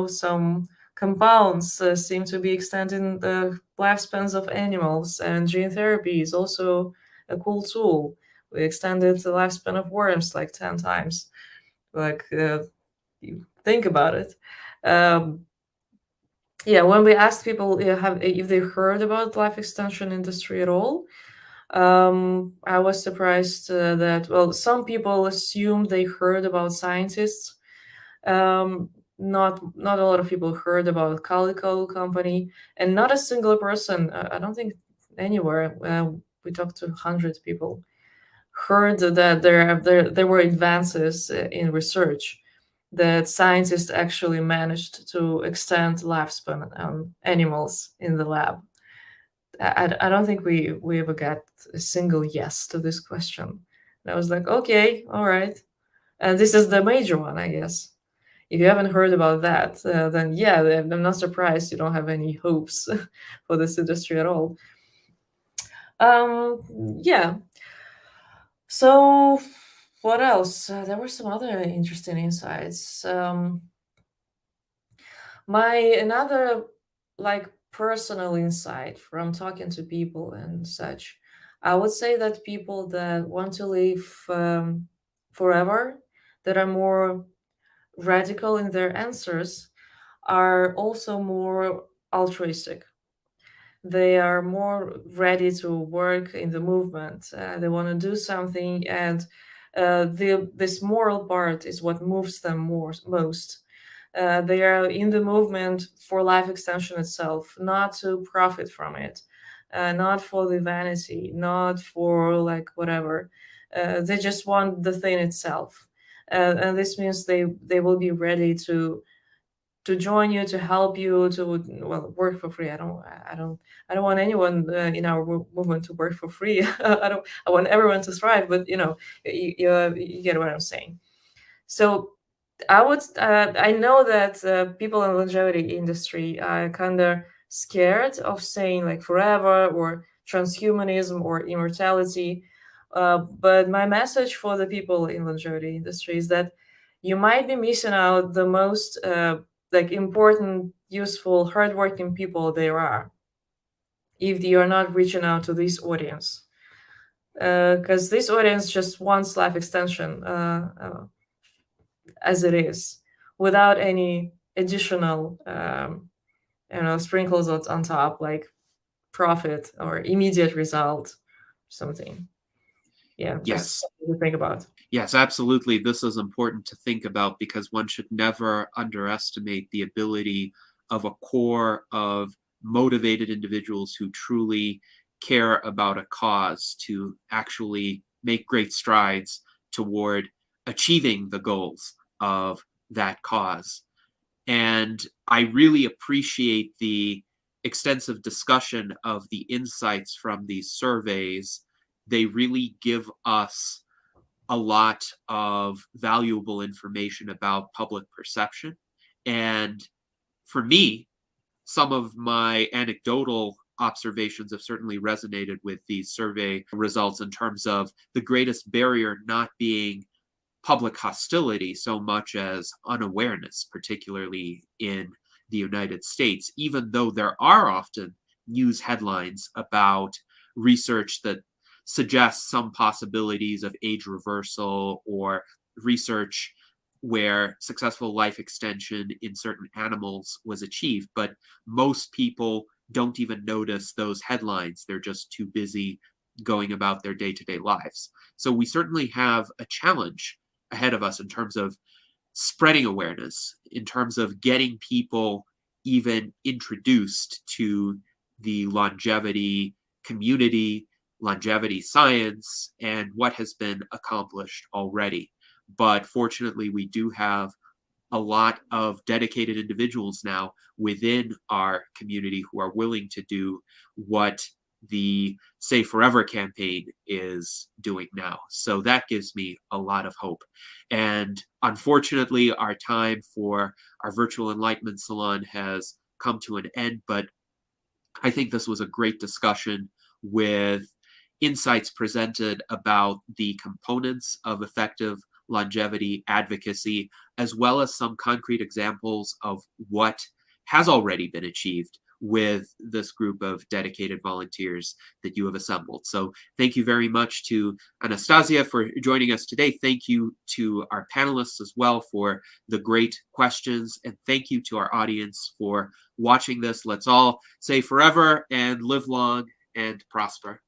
Some compounds seem to be extending the lifespans of animals, and gene therapy is also a cool tool. We extended the lifespan of worms 10 times. You think about it. When we asked people if they heard about life extension industry at all, I was surprised that, well, some people assumed they heard about scientists. Not a lot of people heard about Calico company, and not a single person, I don't think anywhere, we talked to 100 people, heard that there were advances in research, that scientists actually managed to extend lifespan on animals in the lab. I don't think we ever got a single yes to this question. And I was like, okay, all right. And this is the major one, I guess. If you haven't heard about that, then yeah, I'm not surprised you don't have any hopes for this industry at all. Yeah. So what else? There were some other interesting insights. Another personal insight from talking to people and such, I would say that people that want to live forever, that are more radical in their answers, are also more altruistic. They are more ready to work in the movement. They want to do something, and this moral part is what moves them most. They are in the movement for life extension itself, not to profit from it, not for the vanity, not for like whatever. They just want the thing itself, and this means they will be ready to join you, to help you, to work for free. I don't want anyone in our movement to work for free. I want everyone to thrive, but you get what I'm saying. So I know that people in the longevity industry are kind of scared of saying like forever or transhumanism or immortality. But my message for the people in longevity industry is that you might be missing out the most like important, useful, hardworking people there are if you're not reaching out to this audience. Because this audience just wants life extension as it is, without any additional sprinkles on top, like profit or immediate result, something. Yeah, just Yes. something to think about. Yes, absolutely. This is important to think about because one should never underestimate the ability of a core of motivated individuals who truly care about a cause to actually make great strides toward achieving the goals of that cause. And I really appreciate the extensive discussion of the insights from these surveys. They really give us a lot of valuable information about public perception. And for me, some of my anecdotal observations have certainly resonated with these survey results in terms of the greatest barrier not being public hostility so much as unawareness, particularly in the United States, even though there are often news headlines about research that suggests some possibilities of age reversal or research where successful life extension in certain animals was achieved. But most people don't even notice those headlines. They're just too busy going about their day-to-day lives. So we certainly have a challenge ahead of us in terms of spreading awareness, in terms of getting people even introduced to the longevity community, longevity science, and what has been accomplished already. But fortunately, we do have a lot of dedicated individuals now within our community who are willing to do what the Save Forever campaign is doing now. So that gives me a lot of hope. And unfortunately, our time for our Virtual Enlightenment Salon has come to an end, but I think this was a great discussion with insights presented about the components of effective longevity advocacy, as well as some concrete examples of what has already been achieved with this group of dedicated volunteers that you have assembled. So thank you very much to Anastasia for joining us today. Thank you to our panelists as well for the great questions. And thank you to our audience for watching this. Let's all say forever and live long and prosper.